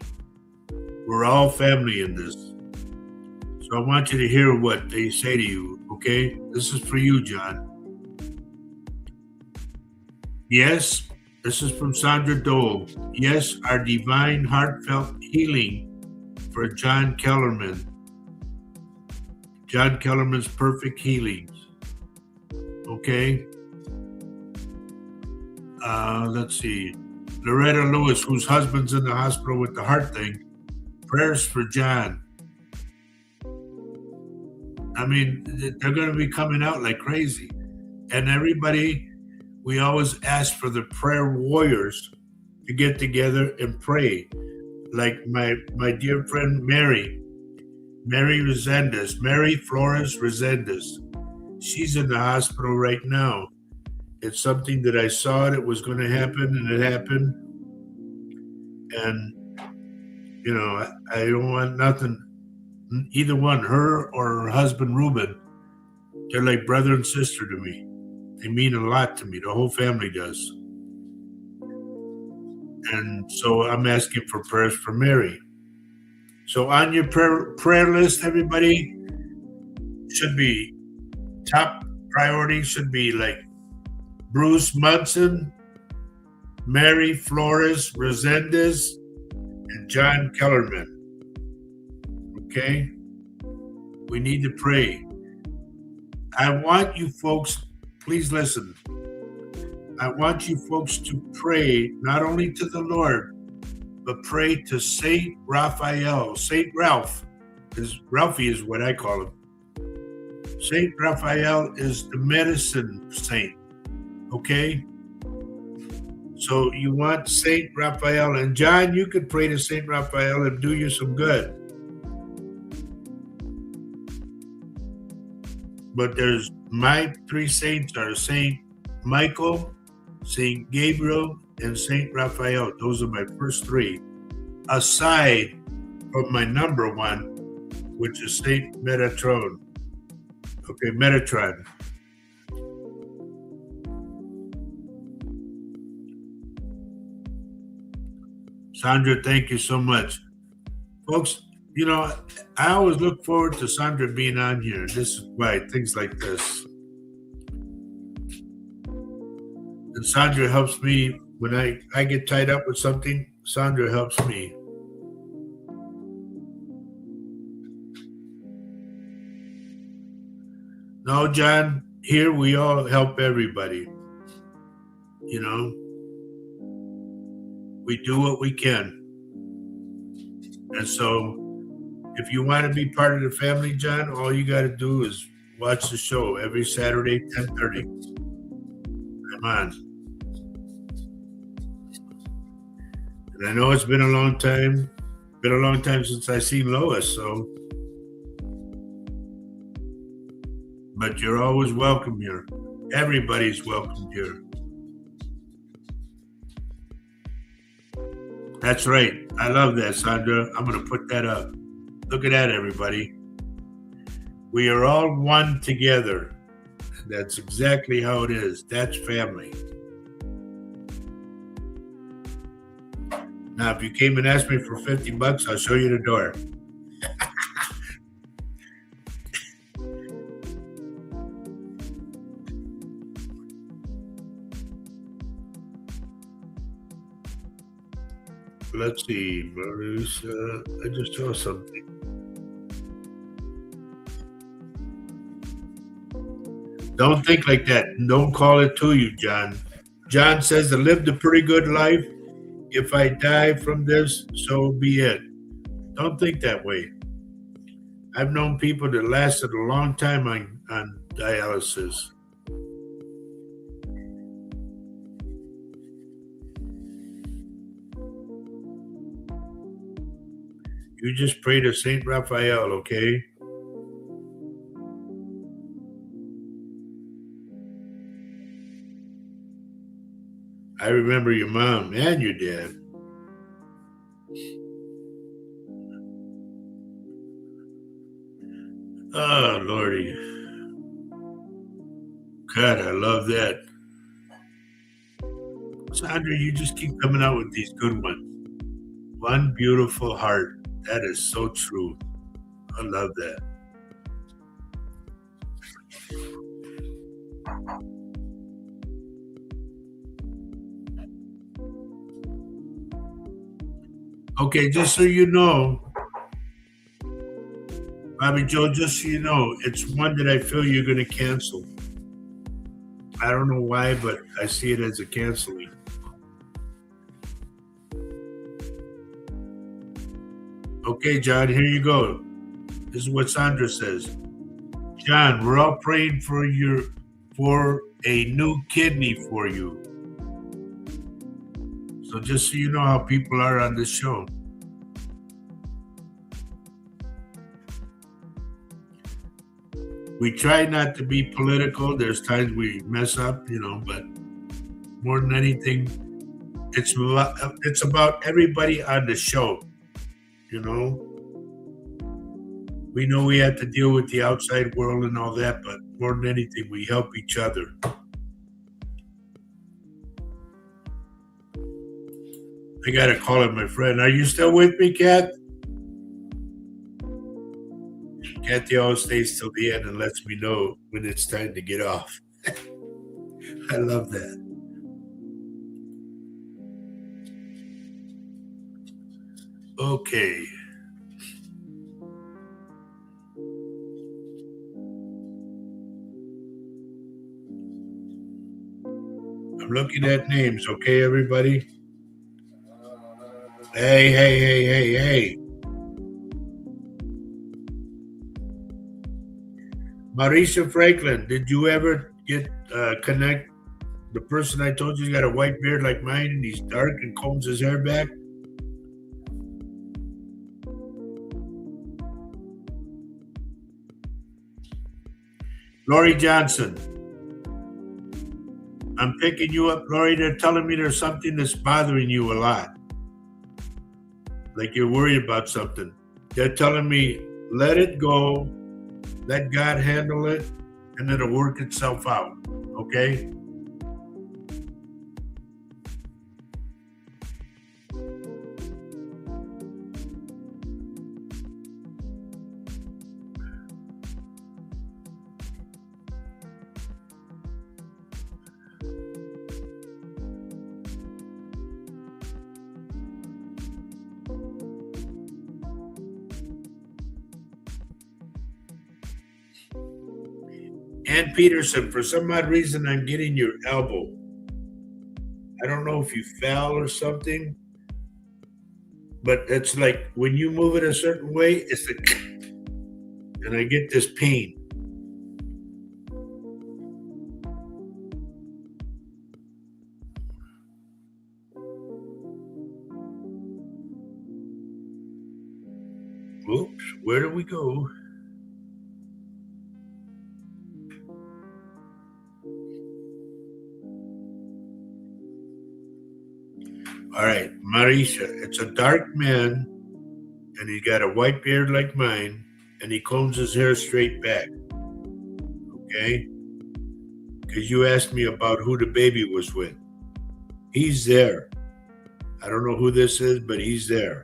We're all family in this. So I want you to hear what they say to you, okay? This is for you, John. Yes, this is from Sandra Dole. Yes, our divine heartfelt healing for John Kellerman. John Kellerman's perfect healings. Okay. Let's see. Loretta Lewis, whose husband's in the hospital with the heart thing. Prayers for John. I mean, they're going to be coming out like crazy. And everybody, we always ask for the prayer warriors to get together and pray. Like my dear friend Mary Resendez, Mary Flores Resendez. She's in the hospital right now. It's something that I saw it was going to happen, and it happened. And, you know, I don't want nothing, either one, her or her husband, Ruben. They're like brother and sister to me. They mean a lot to me. The whole family does. And so I'm asking for prayers for Mary. So on your prayer list, everybody, should be top priority should be like Bruce Munson, Mary Flores Resendez, and John Kellerman. Okay? We need to pray. I want you folks, please listen. I want you folks to pray not only to the Lord, but pray to Saint Raphael. Saint Ralph, because Ralphie is what I call him. Saint Raphael is the medicine saint. Okay? So you want Saint Raphael, and John, you could pray to Saint Raphael and do you some good. but there's my three saints are Saint Michael, Saint Gabriel, and Saint Raphael. Those are my first three, aside from my number one, which is Saint Metatron. Okay, Metatron. Sandra, thank you so much. Folks, you know, I always look forward to Sandra being on here. This is why things like this. And Sandra helps me when I get tied up with something. Sandra helps me. No, John, here we all help everybody. You know, we do what we can. And so if you want to be part of the family, John, all you got to do is watch the show every Saturday, 10:30. I'm on. And I know it's been a long time. Been a long time since I seen Lois, so. But you're always welcome here. Everybody's welcome here. That's right. I love that, Sandra. I'm going to put that up. Look at that, everybody. We are all one together. That's exactly how it is. That's family. Now, if you came and asked me for $50, I'll show you the door. Let's see, Bruce. I just saw something. Don't think like that. Don't call it to you, John. John says I lived a pretty good life. If I die from this, so be it. Don't think that way. I've known people that lasted a long time on dialysis. You just pray to Saint Raphael, okay? I remember your mom and your dad. Oh, Lordy. God, I love that. Sandra, you just keep coming out with these good ones. One beautiful heart. That is so true. I love that. Okay, just so you know, Bobby Joe, just so you know, it's one that I feel you're going to cancel. I don't know why, but I see it as a canceling. Okay, John, here you go. This is what Sandra says. John, we're all praying for a new kidney for you. So just so you know how people are on this show. We try not to be political. There's times we mess up, but more than anything, it's about everybody on the show. We know we have to deal with the outside world and all that, but more than anything, we help each other. I got to call it my friend. Are you still with me, Kat? Kathy always stays till the end and lets me know when it's time to get off. I love that. Okay. I'm looking at names, okay, everybody? Hey. Marisha Franklin, did you ever connect the person I told you he's got a white beard like mine and he's dark and combs his hair back? Lori Johnson. I'm picking you up, Lori. They're telling me there's something that's bothering you a lot. Like you're worried about something. They're telling me, let it go, let God handle it, and it'll work itself out. Okay? Ann Peterson, for some odd reason, I'm getting your elbow. I don't know if you fell or something, but it's like when you move it a certain way, it's like, and I get this pain. Oops, where do we go? All right, Marisha, it's a dark man, and he got a white beard like mine, and he combs his hair straight back. Okay? Because you asked me about who the baby was with. He's there. I don't know who this is, but he's there.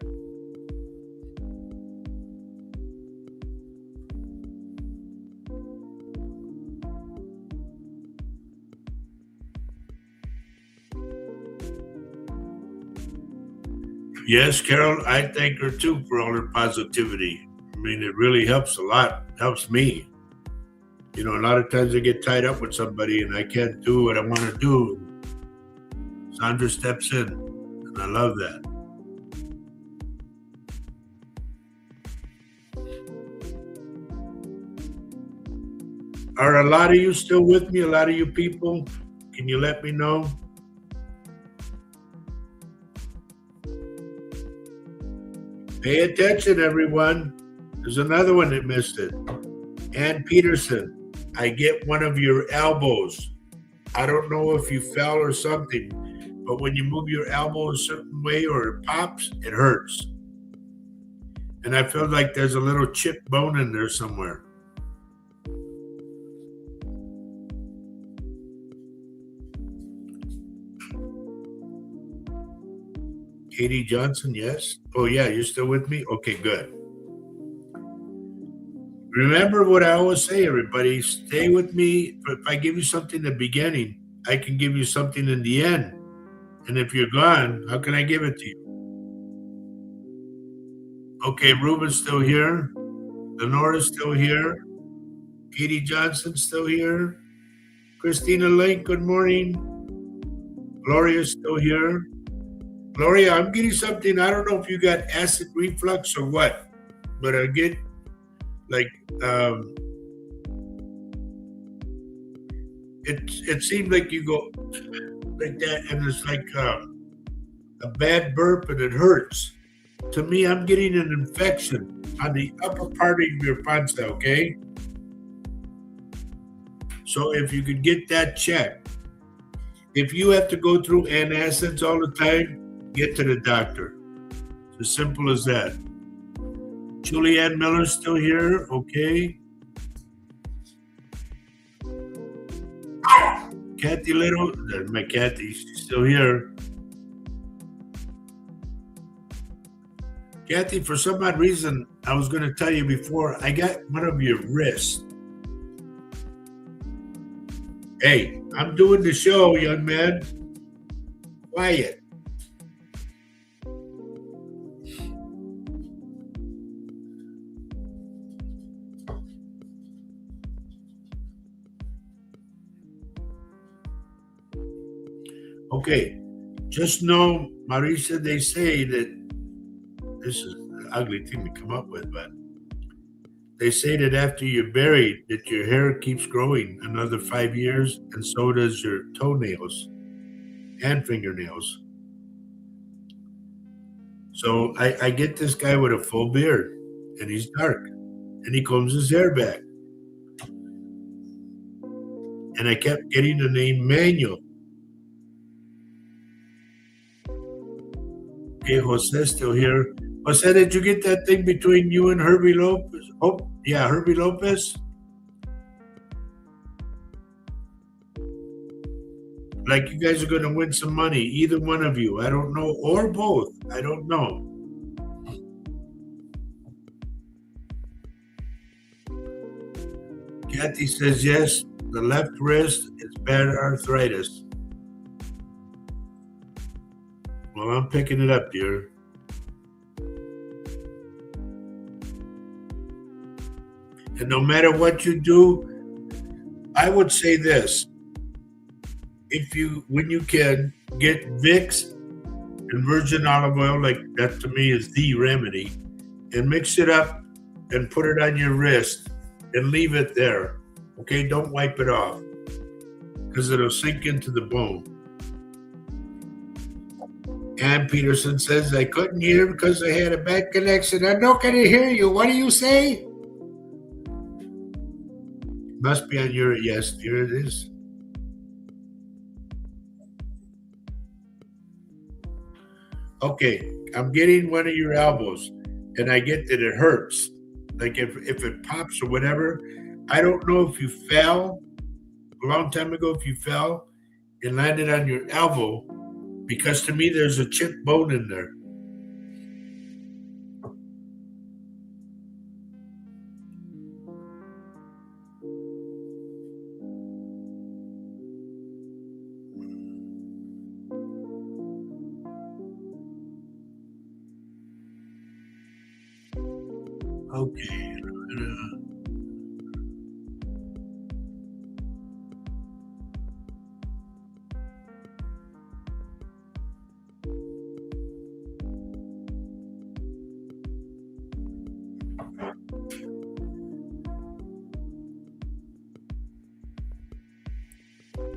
Yes, Carol, I thank her too for all her positivity. I mean, it really helps a lot. Helps me. You know, a lot of times I get tied up with somebody and I can't do what I want to do. Sandra steps in, and I love that. Are a lot of you still with me? A lot of you people? Can you let me know? Pay attention, everyone. There's another one that missed it. Ann Peterson, I get one of your elbows. I don't know if you fell or something, but when you move your elbow a certain way or it pops, it hurts. And I feel like there's a little chip bone in there somewhere. Katie Johnson, yes? Oh, yeah, you're still with me? Okay, good. Remember what I always say, everybody. Stay with me. If I give you something in the beginning, I can give you something in the end. And if you're gone, how can I give it to you? Okay, Ruben's still here. Lenora's still here. Katie Johnson's still here. Christina Link, good morning. Gloria's still here. Gloria, I'm getting something. I don't know if you got acid reflux or what, but I get like it seems like you go like that, and it's like a bad burp, and it hurts. To me, I'm getting an infection on the upper part of your panza. Okay, so if you could get that checked. If you have to go through antacids all the time, get to the doctor. It's as simple as that. Julianne Miller's still here, okay. Kathy Little, there's my Kathy, she's still here. Kathy, for some odd reason, I was going to tell you before, I got one of your wrists. Hey, I'm doing the show, young man. Quiet. Okay, just know, Marisa, they say that this is an ugly thing to come up with, but they say that after you're buried, that your hair keeps growing another 5 years, and so does your toenails and fingernails. So I get this guy with a full beard, and he's dark, and he combs his hair back. and I kept getting the name Manuel. Okay, Jose's still here. Jose, did you get that thing between you and Herbie Lopez? Oh, yeah, Herbie Lopez. Like you guys are going to win some money, either one of you. I don't know, or both. I don't know. Kathy says yes. The left wrist is bad arthritis. Well, I'm picking it up, dear. And no matter what you do, I would say this. If you, when you can, get Vicks and virgin olive oil, like that to me is the remedy, and mix it up and put it on your wrist and leave it there. Okay, don't wipe it off because it'll sink into the bone. Ann Peterson says, I couldn't hear because I had a bad connection. I'm not going to hear you. What do you say? Must be on your, yes, here it is. Okay, I'm getting one of your elbows, and I get that it hurts. Like if it pops or whatever. I don't know if you fell a long time ago, if you fell and landed on your elbow, because to me there's a chipped bone in there. Okay.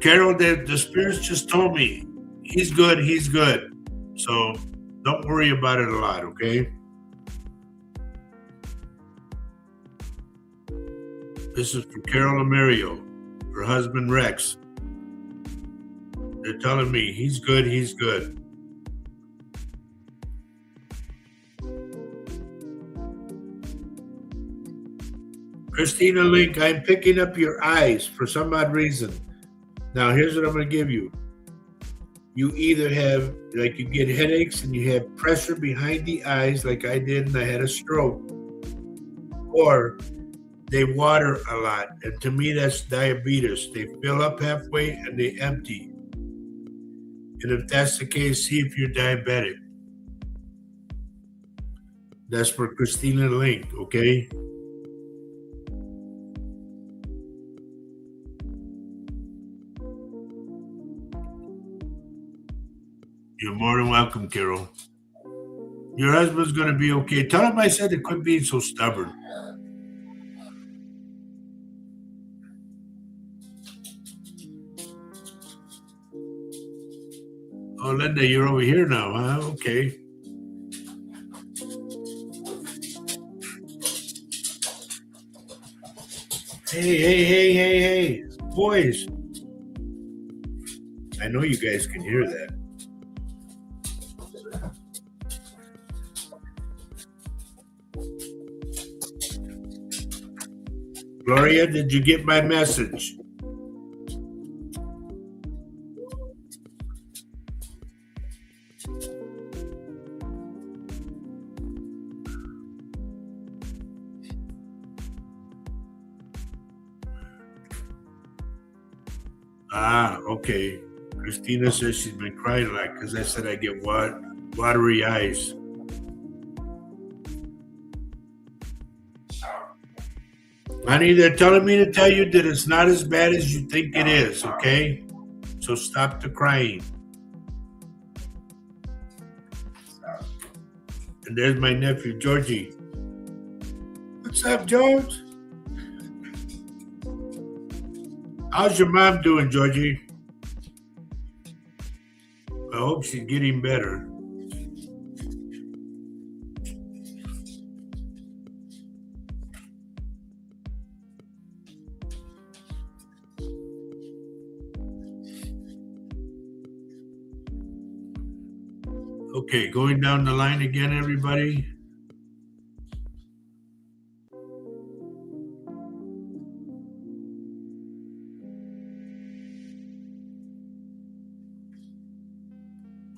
Carol, the spirits just told me he's good, he's good. So don't worry about it a lot, okay? This is for Carol Amario, her husband Rex. They're telling me he's good, he's good. Christina Link, I'm picking up your eyes for some odd reason. Now, here's what I'm going to give you. You either have, like, you get headaches and you have pressure behind the eyes, like I did, and I had a stroke, or they water a lot. And to me, that's diabetes. They fill up halfway and they empty. And if that's the case, see if you're diabetic. That's for Christina Link, okay? You're more than welcome, Carol. Your husband's going to be okay. Tell him I said to quit being so stubborn. Oh, Linda, you're over here now, huh? Okay. Hey. Boys. I know you guys can hear that. Gloria, did you get my message? Okay. Christina says she's been crying a lot because I said I get watery eyes. Honey, they're telling me to tell you that it's not as bad as you think it is, okay? So stop the crying. And there's my nephew, Georgie. What's up, George? How's your mom doing, Georgie? I hope she's getting better. Okay, going down the line again, everybody.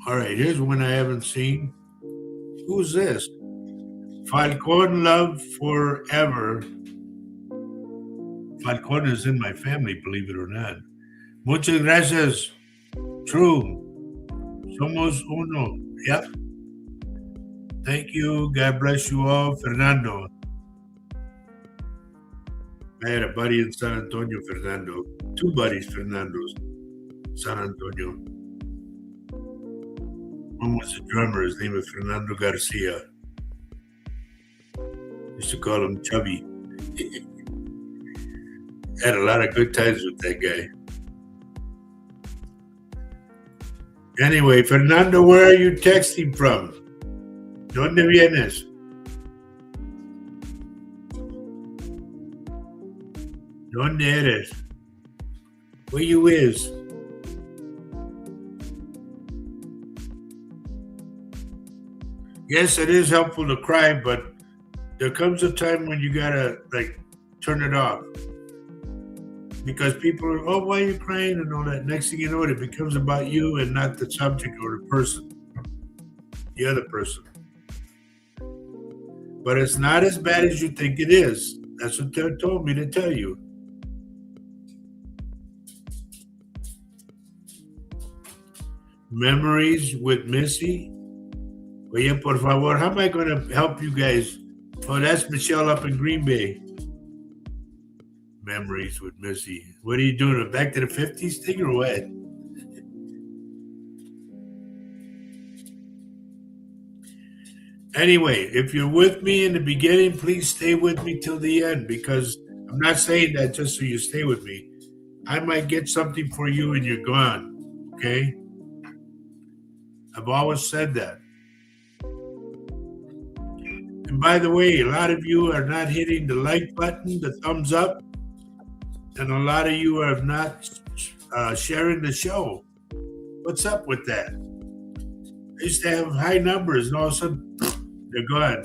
All right, here's one I haven't seen. Who's this? Falcon Love Forever. Falcon is in my family, believe it or not. Muchas gracias. True. Somos uno. Yep. Thank you. God bless you all. Fernando. I had a buddy in San Antonio, Fernando. Two buddies, Fernando's. San Antonio. One was a drummer. His name was Fernando Garcia. Used to call him Chubby. Had a lot of good times with that guy. Anyway, Fernando, where are you texting from? ¿Dónde vienes? ¿Dónde eres? Where you is? Yes, it is helpful to cry, but there comes a time when you gotta turn it off. Because people are, oh, why are you crying and all that? Next thing you know, it becomes about you and not the subject or the person, the other person. But it's not as bad as you think it is. That's what they told me to tell you. Memories with Missy. Oye, por favor, how am I going to help you guys? Oh, that's Michelle up in Green Bay. Memories with Missy. What are you doing? A back to the 50s thing or what? Anyway, if you're with me in the beginning, please stay with me till the end, because I'm not saying that just so you stay with me. I might get something for you and you're gone. Okay? I've always said that. And by the way, a lot of you are not hitting the like button, the thumbs up, and a lot of you are not sharing the show. What's up with that? I used to have high numbers, and all of a sudden, they're gone.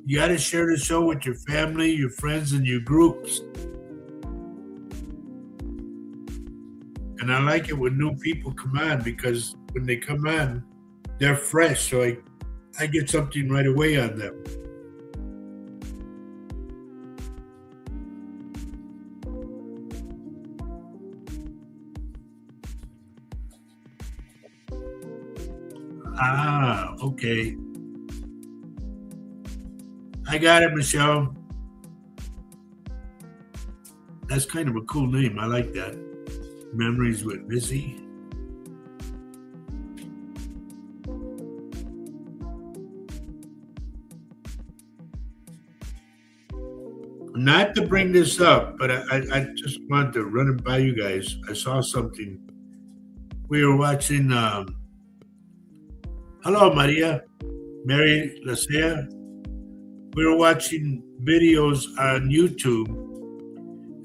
You got to share the show with your family, your friends, and your groups. And I like it when new people come on, because when they come on, they're fresh, so I get something right away on them. Ah, okay. I got it, Michelle. That's kind of a cool name. I like that. Memories with Missy. Not to bring this up, but I just wanted to run it by you guys. I saw something. We were watching. Hello, Maria. Mary Lasea. We were watching videos on YouTube,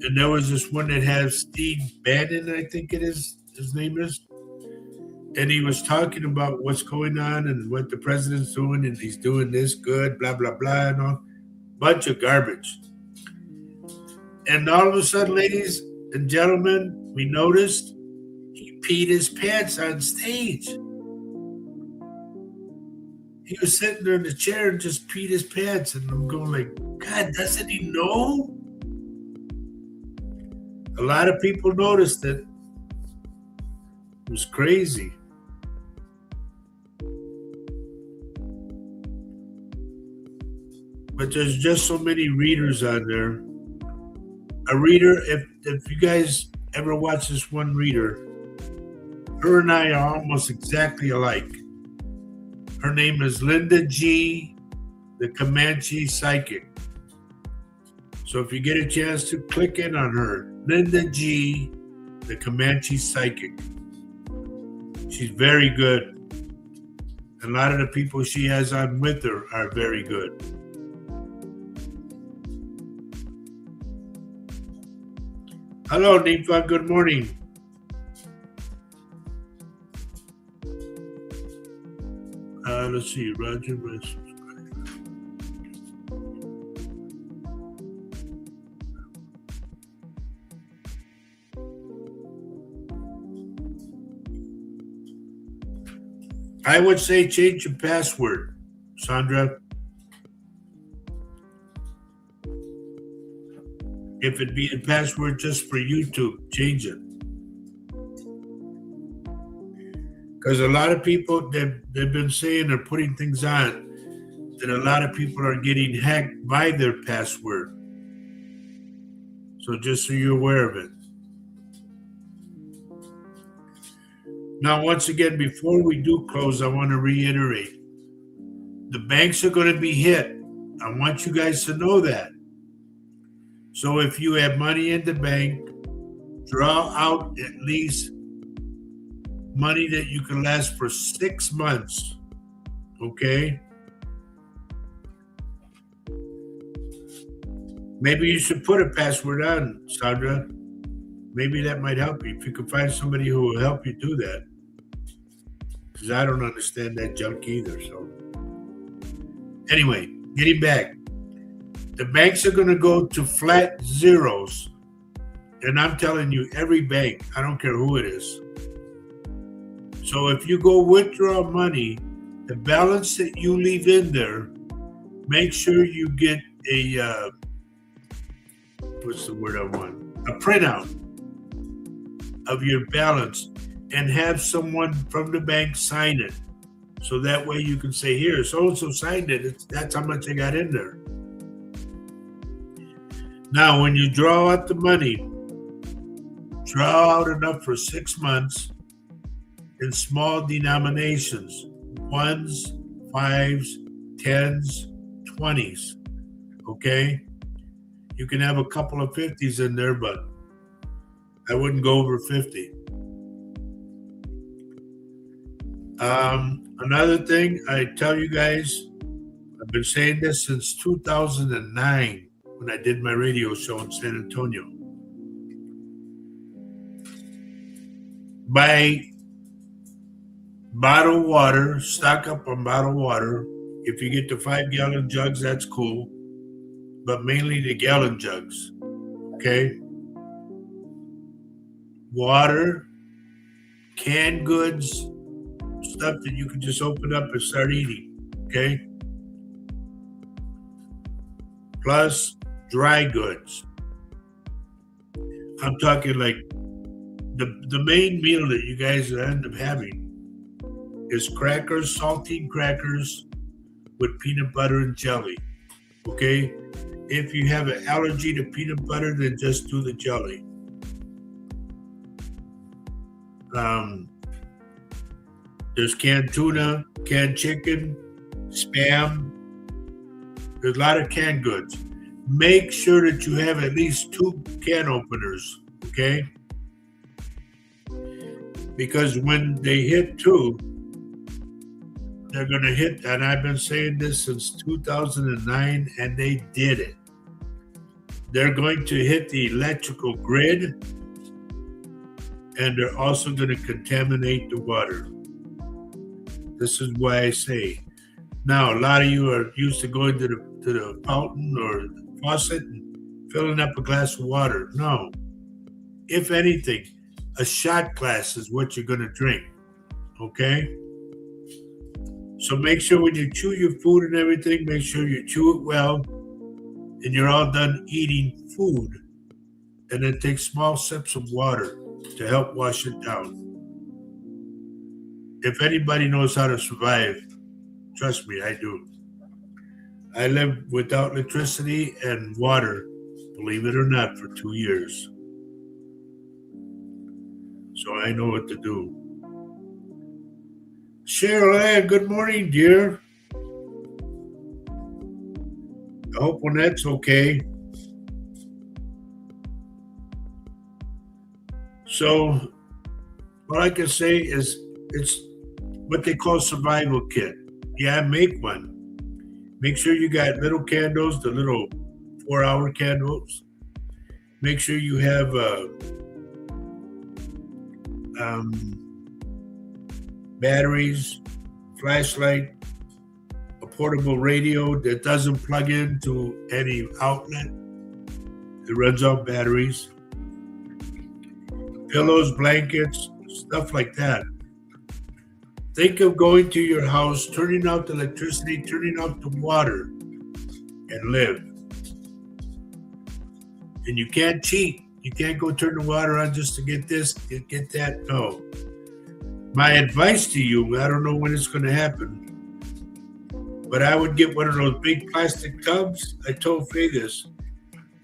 and there was this one that has Steve Bannon, I think it is, his name is. And he was talking about what's going on and what the president's doing, and he's doing this good, blah, blah, blah, and all. Bunch of garbage. And all of a sudden, ladies and gentlemen, we noticed he peed his pants on stage. He was sitting there in the chair and just peed his pants. And I'm going like, God, doesn't he know? A lot of people noticed it. It was crazy. But there's just so many readers on there. A reader, if you guys ever watch this one reader, her and I are almost exactly alike. Her name is Linda G, the Comanche Psychic. So if you get a chance to click in on her, Linda G, the Comanche Psychic. She's very good. A lot of the people she has on with her are very good. Hello, Nifa. Good morning. Let's see, Roger. I would say change your password, Sandra. If it be a password just for YouTube, change it. Because a lot of people, they've been saying they're putting things on that a lot of people are getting hacked by their password. So just so you're aware of it. Now, once again, before we do close, I want to reiterate. The banks are going to be hit. I want you guys to know that. So if you have money in the bank, draw out at least money that you can last for 6 months. Okay? Maybe you should put a password on, Sandra. Maybe that might help you. If you can find somebody who will help you do that. Because I don't understand that junk either. So anyway, getting back. The banks are going to go to flat zeros. And I'm telling you, every bank, I don't care who it is. So if you go withdraw money, the balance that you leave in there, make sure you get a, what's the word I want? A printout of your balance and have someone from the bank sign it. So that way you can say, here, so-and-so signed it. That's how much I got in there. Now, when you draw out the money, draw out enough for 6 months in small denominations, 1s, 5s, 10s, 20s, okay? You can have a couple of 50s in there, but I wouldn't go over 50. Another thing I tell you guys, I've been saying this since 2009 when I did my radio show in San Antonio. Buy bottled water, stock up on bottled water. If you get the 5-gallon jugs, that's cool, but mainly the gallon jugs, okay? Water, canned goods, stuff that you can just open up and start eating, okay? Plus dry goods. I'm talking like the main meal that you guys end up having is crackers, saltine crackers with peanut butter and jelly, okay? If you have an allergy to peanut butter, then just do the jelly. There's canned tuna, canned chicken, Spam. There's a lot of canned goods. Make sure that you have at least 2 can openers, okay? Because when they hit 2, they're going to hit, and I've been saying this since 2009, and they did it. They're going to hit the electrical grid, and they're also going to contaminate the water. This is why I say. Now, a lot of you are used to going to the fountain or the faucet and filling up a glass of water. No. If anything, a shot glass is what you're going to drink, okay? So make sure when you chew your food and everything, make sure you chew it well and you're all done eating food. And then take small sips of water to help wash it down. If anybody knows how to survive, trust me, I do. I lived without electricity and water, believe it or not, for 2 years. So I know what to do. Cheryl Ann, good morning, dear. I hope Lynette's okay. So what I can say is it's what they call survival kit. Yeah, make one. Make sure you got little candles, the little 4-hour candles. Make sure you have batteries, flashlight, portable radio that doesn't plug into any outlet. It runs off batteries. Pillows, blankets, stuff like that. Think of going to your house, turning out the electricity, turning out the water, and live. And you can't cheat. You can't go turn the water on just to get this, get that. No. My advice to you, I don't know when it's going to happen, but I would get one of those big plastic tubs. I told Faye this.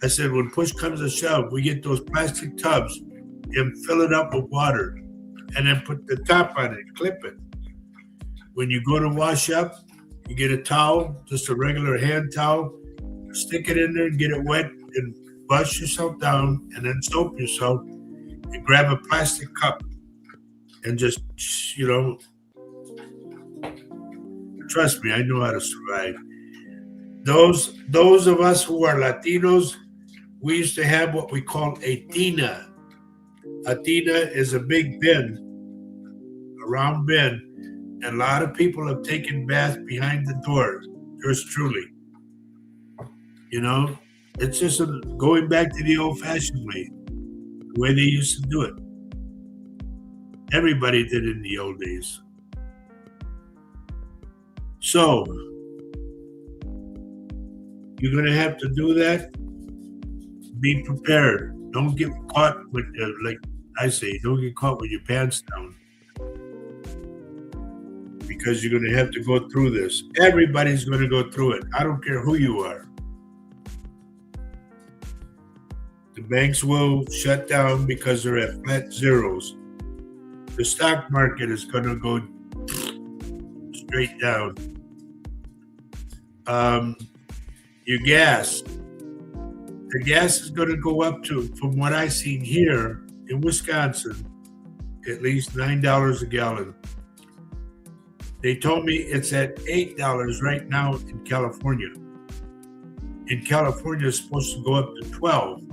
I said, when push comes to shove, we get those plastic tubs and fill it up with water and then put the top on it, clip it. When you go to wash up, you get a towel, just a regular hand towel, stick it in there and get it wet and wash yourself down and then soap yourself and grab a plastic cup and just, trust me, I know how to survive. Those of us who are Latinos, we used to have what we call a tina. A tina is a big bin, a round bin, and a lot of people have taken baths behind the door. Yours truly. It's just going back to the old-fashioned way, the way they used to do it. Everybody did it in the old days. So, you're going to have to do that. Be prepared. Don't get caught with, like I say, don't get caught with your pants down. Because you're going to have to go through this. Everybody's going to go through it. I don't care who you are. The banks will shut down because they're at flat zeros. The stock market is going to go straight down. Your gas. The gas is going to go up to, from what I've seen here in Wisconsin, at least $9 a gallon. They told me it's at $8 right now in California. In California, it's supposed to go up to $12.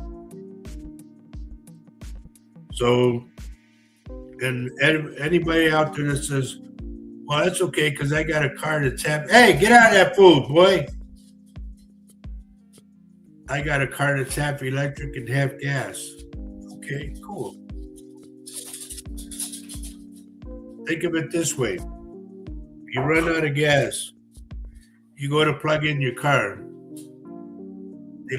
So, and anybody out there that says, well, that's okay because I got a car that's half, hey, get out of that food, boy. I got a car that's half electric and half gas. Okay, cool. Think of it this way. You run out of gas. You go to plug in your car. The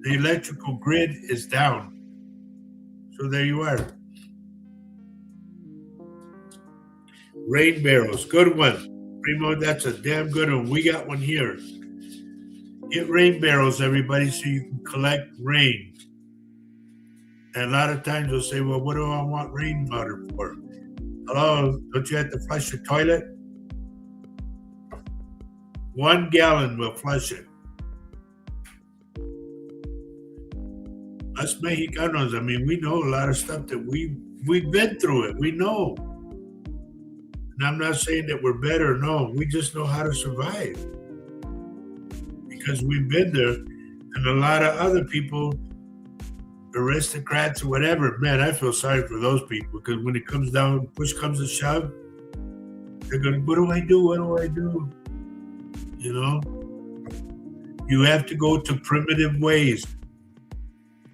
electrical grid is down. So there you are. Rain barrels, good one. Primo, that's a damn good one. We got one here. Get rain barrels, everybody, so you can collect rain. And a lot of times they'll say, well, what do I want rain water for? Hello, don't you have to flush your toilet? 1 gallon will flush it. Us Mexicanos, I mean, we know a lot of stuff that we've been through it. We know. And I'm not saying that we're better, no. We just know how to survive. Because we've been there. And a lot of other people, aristocrats or whatever, man, I feel sorry for those people. Because when it comes down, push comes to shove, they're going, what do I do? What do I do? You have to go to primitive ways.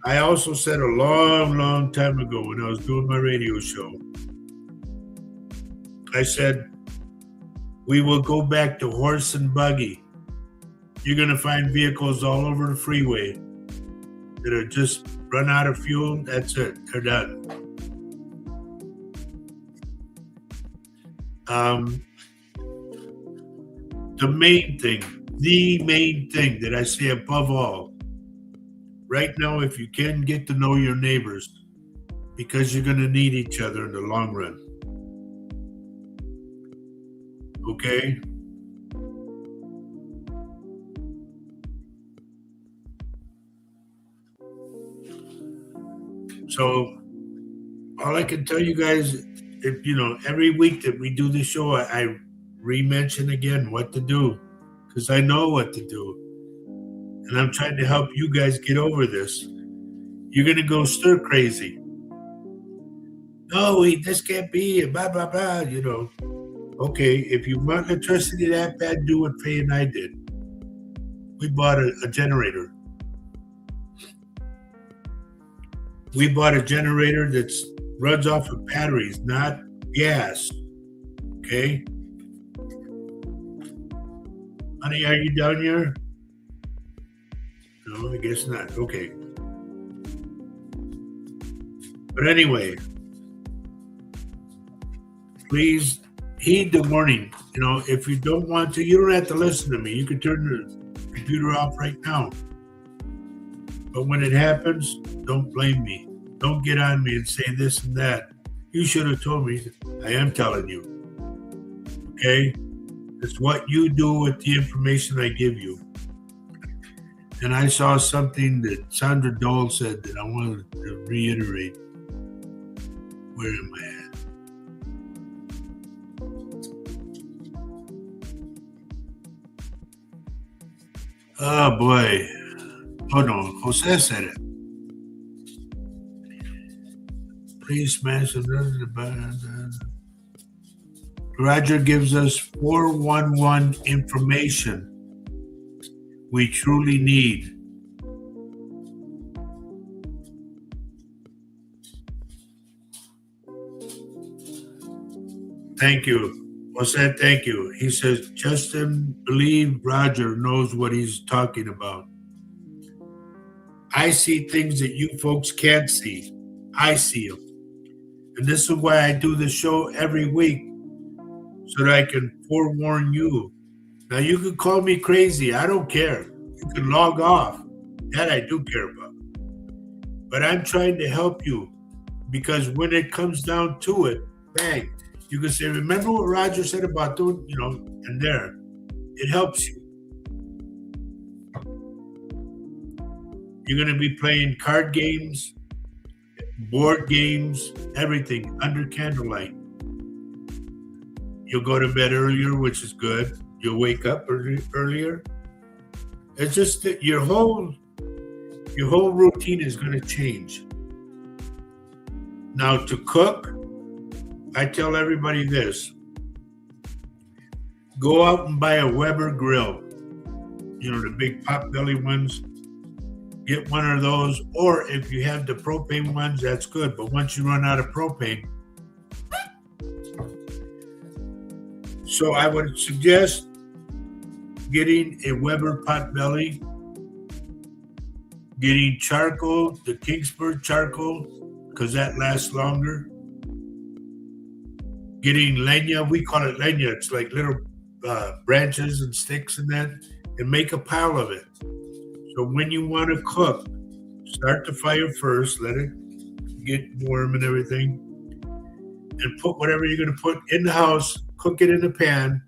I also said a long, long time ago when I was doing my radio show, I said, we will go back to horse and buggy. You're going to find vehicles all over the freeway that are just run out of fuel. That's it. They're done. The main thing that I say above all, right now, if you can, get to know your neighbors because you're going to need each other in the long run. Okay? So, all I can tell you guys, every week that we do the show, I re-mention again what to do because I know what to do. And I'm trying to help you guys get over this. You're going to go stir crazy. No, this can't be, blah, blah, blah, Okay, if you want electricity that bad, do what Faye and I did. We bought a generator. We bought a generator that runs off of batteries, not gas. Okay? Honey, are you down here? No, I guess not. Okay. But anyway, please heed the warning. You know, if you don't want to, you don't have to listen to me. You can turn the computer off right now. But when it happens, don't blame me. Don't get on me and say this and that. You should have told me. I am telling you. Okay? It's what you do with the information I give you. And I saw something that Sandra Dole said that I wanted to reiterate. Where am I at? Oh boy. Oh no, Jose said it. Please smash the button. Roger gives us 411 information we truly need. Thank you. Jose, thank you. He says, Justin, believe Roger knows what he's talking about. I see things that you folks can't see. I see them. And this is why I do the show every week, so that I can forewarn you. Now, you can call me crazy. I don't care. You can log off. That I do care about. But I'm trying to help you, because when it comes down to it, bang, you can say, remember what Roger said about doing, and there. It helps you. You're going to be playing card games, board games, everything under candlelight. You'll go to bed earlier, which is good. You'll wake up earlier. It's just that your whole routine is going to change. Now, to cook, I tell everybody this. Go out and buy a Weber grill. The big pot-belly ones. Get one of those. Or if you have the propane ones, that's good. But once you run out of propane, so I would suggest getting a Weber potbelly, getting charcoal, the Kingsford charcoal, because that lasts longer. Getting leña, we call it leña. It's like little branches and sticks and that, and make a pile of it. So when you want to cook, start the fire first, let it get warm and everything, and put whatever you're going to put in the house, cook it in the pan,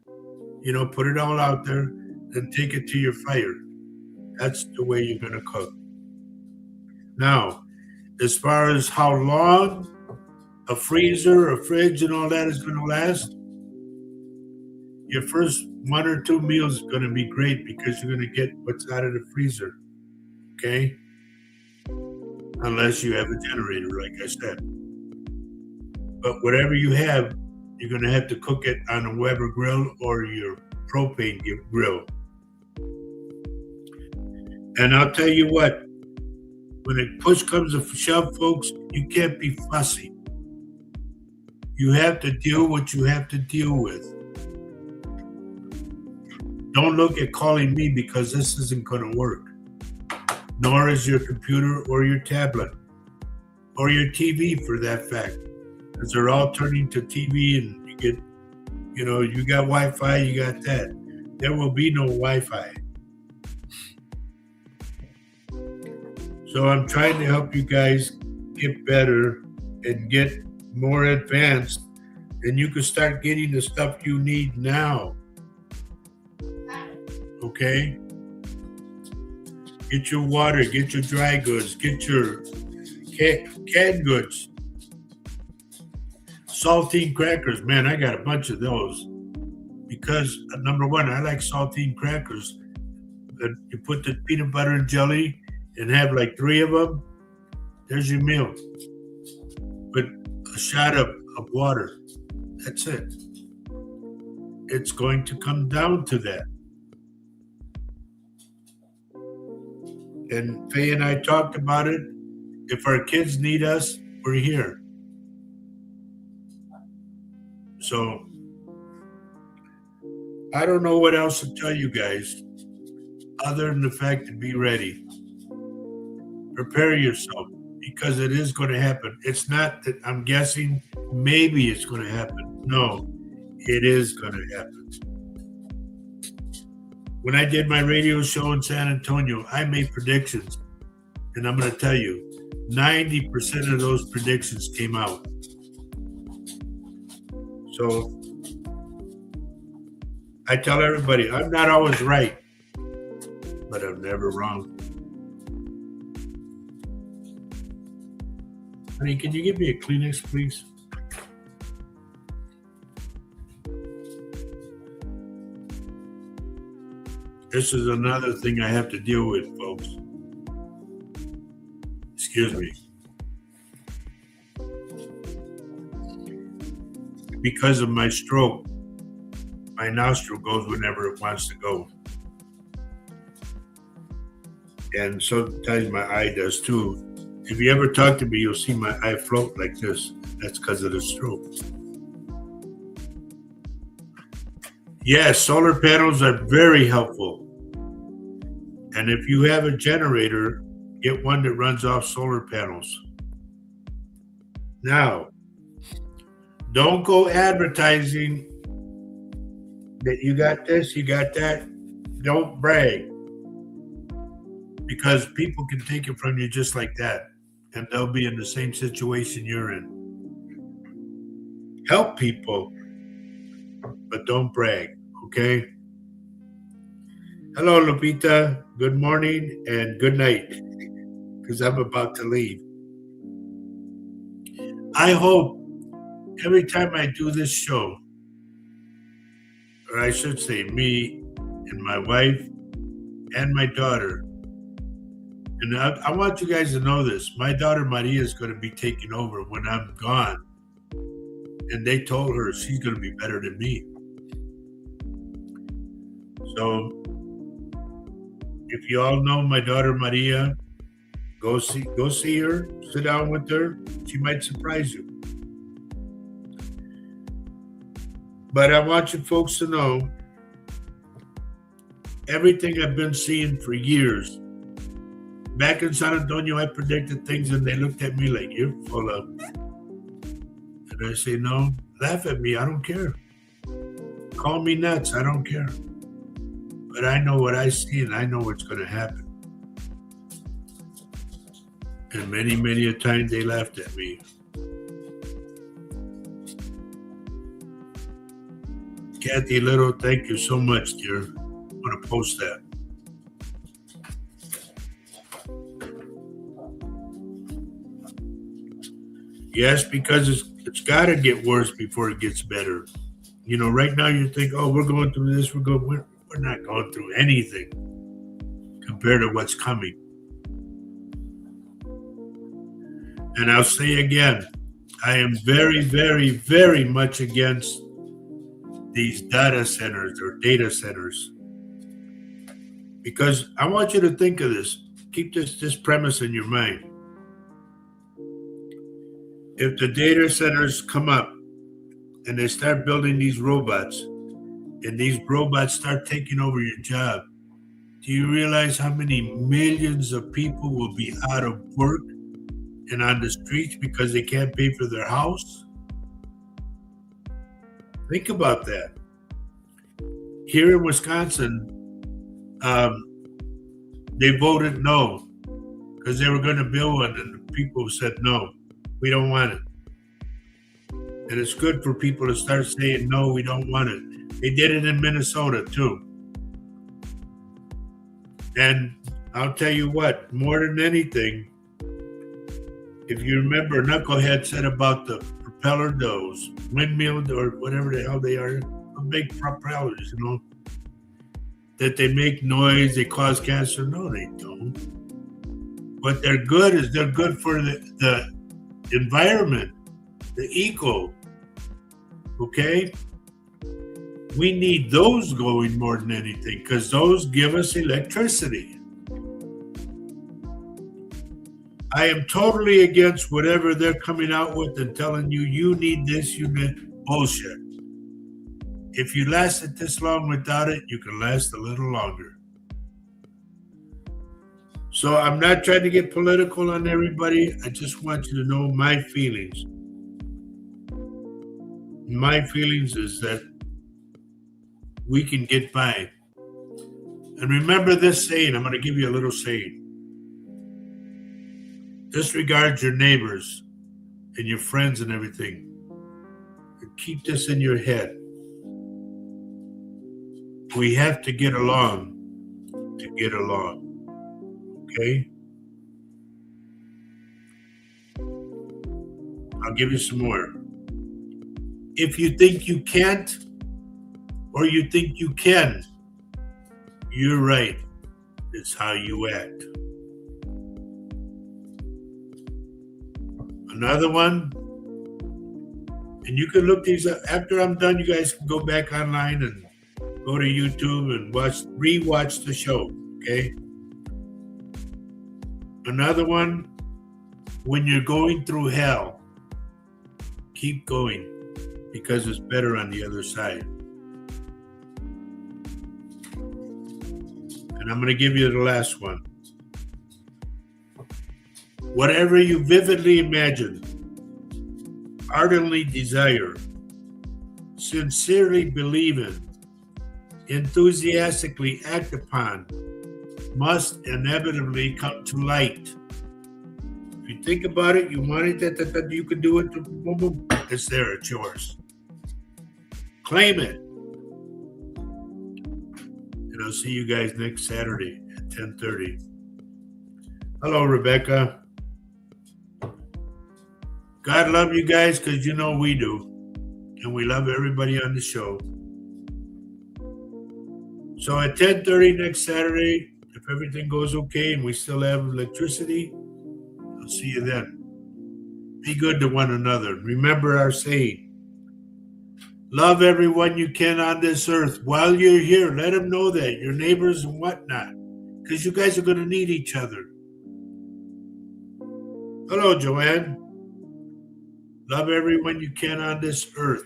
put it all out there, then take it to your fire. That's the way you're going to cook. Now, as far as how long a freezer, a fridge, and all that is going to last, your first 1 or 2 meals is going to be great, because you're going to get what's out of the freezer, okay? Unless you have a generator, like I said. But whatever you have, you're going to have to cook it on a Weber grill or your propane grill. And I'll tell you what, when it push comes to shove, folks, you can't be fussy. You have to deal what you have to deal with. Don't look at calling me, because this isn't going to work. Nor is your computer or your tablet or your TV, for that fact. Because they're all turning to TV, and you get, you got Wi-Fi, you got that. There will be no Wi-Fi. So I'm trying to help you guys get better and get more advanced, and you can start getting the stuff you need now. Okay? Get your water, get your dry goods, get your canned goods. Saltine crackers, man, I got a bunch of those. Because, number one, I like saltine crackers. You put the peanut butter and jelly and have like 3 of them. There's your meal. With a shot of water. That's it. it's going to come down to that. And Faye and I talked about it. If our kids need us, we're here. So I don't know what else to tell you guys other than the fact to be ready. Prepare yourself because it is going to happen. It's not that I'm guessing maybe it's going to happen. No, it is going to happen. When I did my radio show in San Antonio, I made predictions. And I'm going to tell you, 90% of those predictions came out. So I tell everybody, I'm not always right, but I'm never wrong. Honey, can you give me a Kleenex, please? This is another thing I have to deal with, folks. Excuse me. Because of my stroke, my nostril goes whenever it wants to go. And sometimes my eye does too. If you ever talk to me, you'll see my eye float like this. That's because of the stroke. Yes, solar panels are very helpful. And if you have a generator, get one that runs off solar panels. Now, don't go advertising that you got this, you got that. Don't brag. Because people can take it from you just like that. And they'll be in the same situation you're in. Help people, but don't brag, okay? Hello, Lupita. Good morning and good night, because I'm about to leave. I hope every time I do this show, or I should say me and my wife and my daughter, and I want you guys to know this. My daughter Maria is going to be taking over when I'm gone. And they told her she's going to be better than me. So if you all know my daughter Maria, go see her, sit down with her. She might surprise you. But I want you folks to know everything I've been seeing for years. Back in San Antonio, I predicted things and they looked at me like, you're full of. And I say, no, laugh at me. I don't care. Call me nuts. I don't care. But I know what I see and I know what's going to happen. And many, many a time they laughed at me. Kathy Little, thank you so much, dear. I'm going to post that. Yes, because it's got to get worse before it gets better. You know, right now you think, oh, we're going through this. We're not going through anything compared to what's coming. And I'll say again, I am very, very, very much against these data centers. Because I want you to think of this. Keep this premise in your mind. If the data centers come up and they start building these robots and these robots start taking over your job, do you realize how many millions of people will be out of work and on the streets because they can't pay for their house? Think about that. Here in Wisconsin, they voted no because they were going to build one and the people said no. We don't want it. And it's good for people to start saying, no, we don't want it. They did it in Minnesota too. And I'll tell you what, more than anything, if you remember, Knucklehead said about the propeller, those windmills or whatever the hell they are, big propellers, you know, that they make noise, they cause cancer. No, they don't. What they're good is they're good for the environment, the eco, okay? We need those going more than anything because those give us electricity. I am totally against whatever they're coming out with and telling you need this, you need bullshit. If you lasted this long without it, you can last a little longer. So I'm not trying to get political on everybody. I just want you to know my feelings. My feelings is that we can get by. And remember this saying, I'm going to give you a little saying. Disregard your neighbors and your friends and everything. And keep this in your head. We have to get along to get along. Okay? I'll give you some more. If you think you can't or you think you can, you're right. It's how you act. Another one, and you can look these up. After I'm done, you guys can go back online and go to YouTube and rewatch the show, okay? Another one, when you're going through hell, keep going because it's better on the other side. And I'm going to give you the last one. Whatever you vividly imagine, ardently desire, sincerely believe in, enthusiastically act upon, must inevitably come to light. If you think about it, you want it, that you can do it, boom, boom, it's there, it's yours. Claim it. And I'll see you guys next Saturday at 10:30. Hello, Rebecca. God love you guys because you know we do. And we love everybody on the show. So at 10:30 next Saturday, if everything goes okay and we still have electricity, I'll see you then. Be good to one another. Remember our saying. Love everyone you can on this earth. While you're here, let them know that. Your neighbors and whatnot. Because you guys are going to need each other. Hello, Joanne. Love everyone you can on this earth.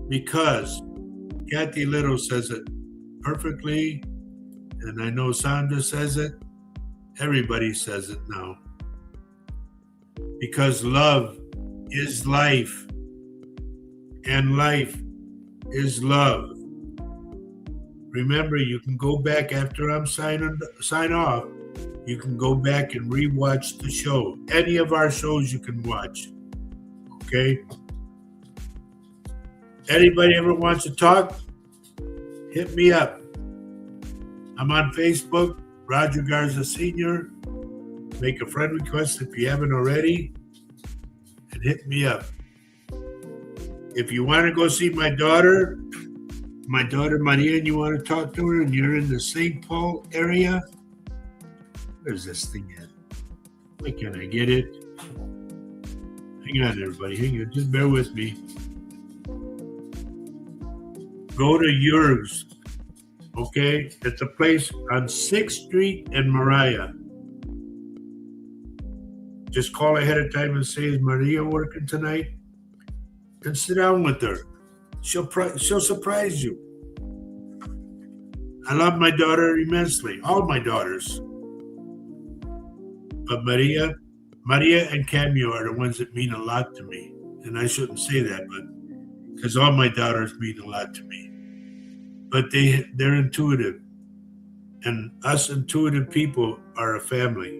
Because Kathy Little says it perfectly. And I know Sandra says it. Everybody says it now. Because love is life. And life is love. Remember, you can go back after I'm sign off. You can go back and rewatch the show. Any of our shows you can watch. Okay? Anybody ever wants to talk? Hit me up. I'm on Facebook, Roger Garza Sr. Make a friend request if you haven't already. And hit me up. If you want to go see my daughter Maria, and you want to talk to her, and you're in the St. Paul area, where's this thing at? Why can't I get it? Hang on, everybody. Hang on. Just bear with me. Go to yours. Okay? It's a place on 6th Street and Mariah. Just call ahead of time and say, is Maria working tonight? And sit down with her. She'll surprise you. I love my daughter immensely. All my daughters. But Maria and Cameo are the ones that mean a lot to me. And I shouldn't say that, but because all my daughters mean a lot to me. But they're intuitive. And us intuitive people are a family.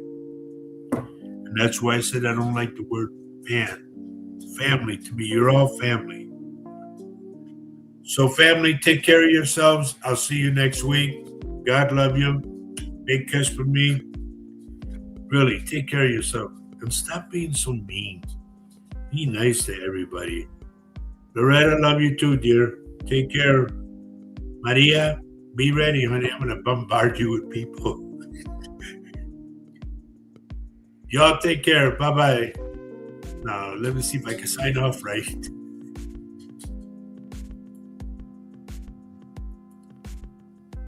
And that's why I said I don't like the word man. Family to me. You're all family. So family, take care of yourselves. I'll see you next week. God love you. Big kiss from me. Really, take care of yourself. And stop being so mean. Be nice to everybody. Loretta, love you too, dear. Take care. Maria, be ready, honey. I'm going to bombard you with people. Y'all take care. Bye-bye. Now, let me see if I can sign off right.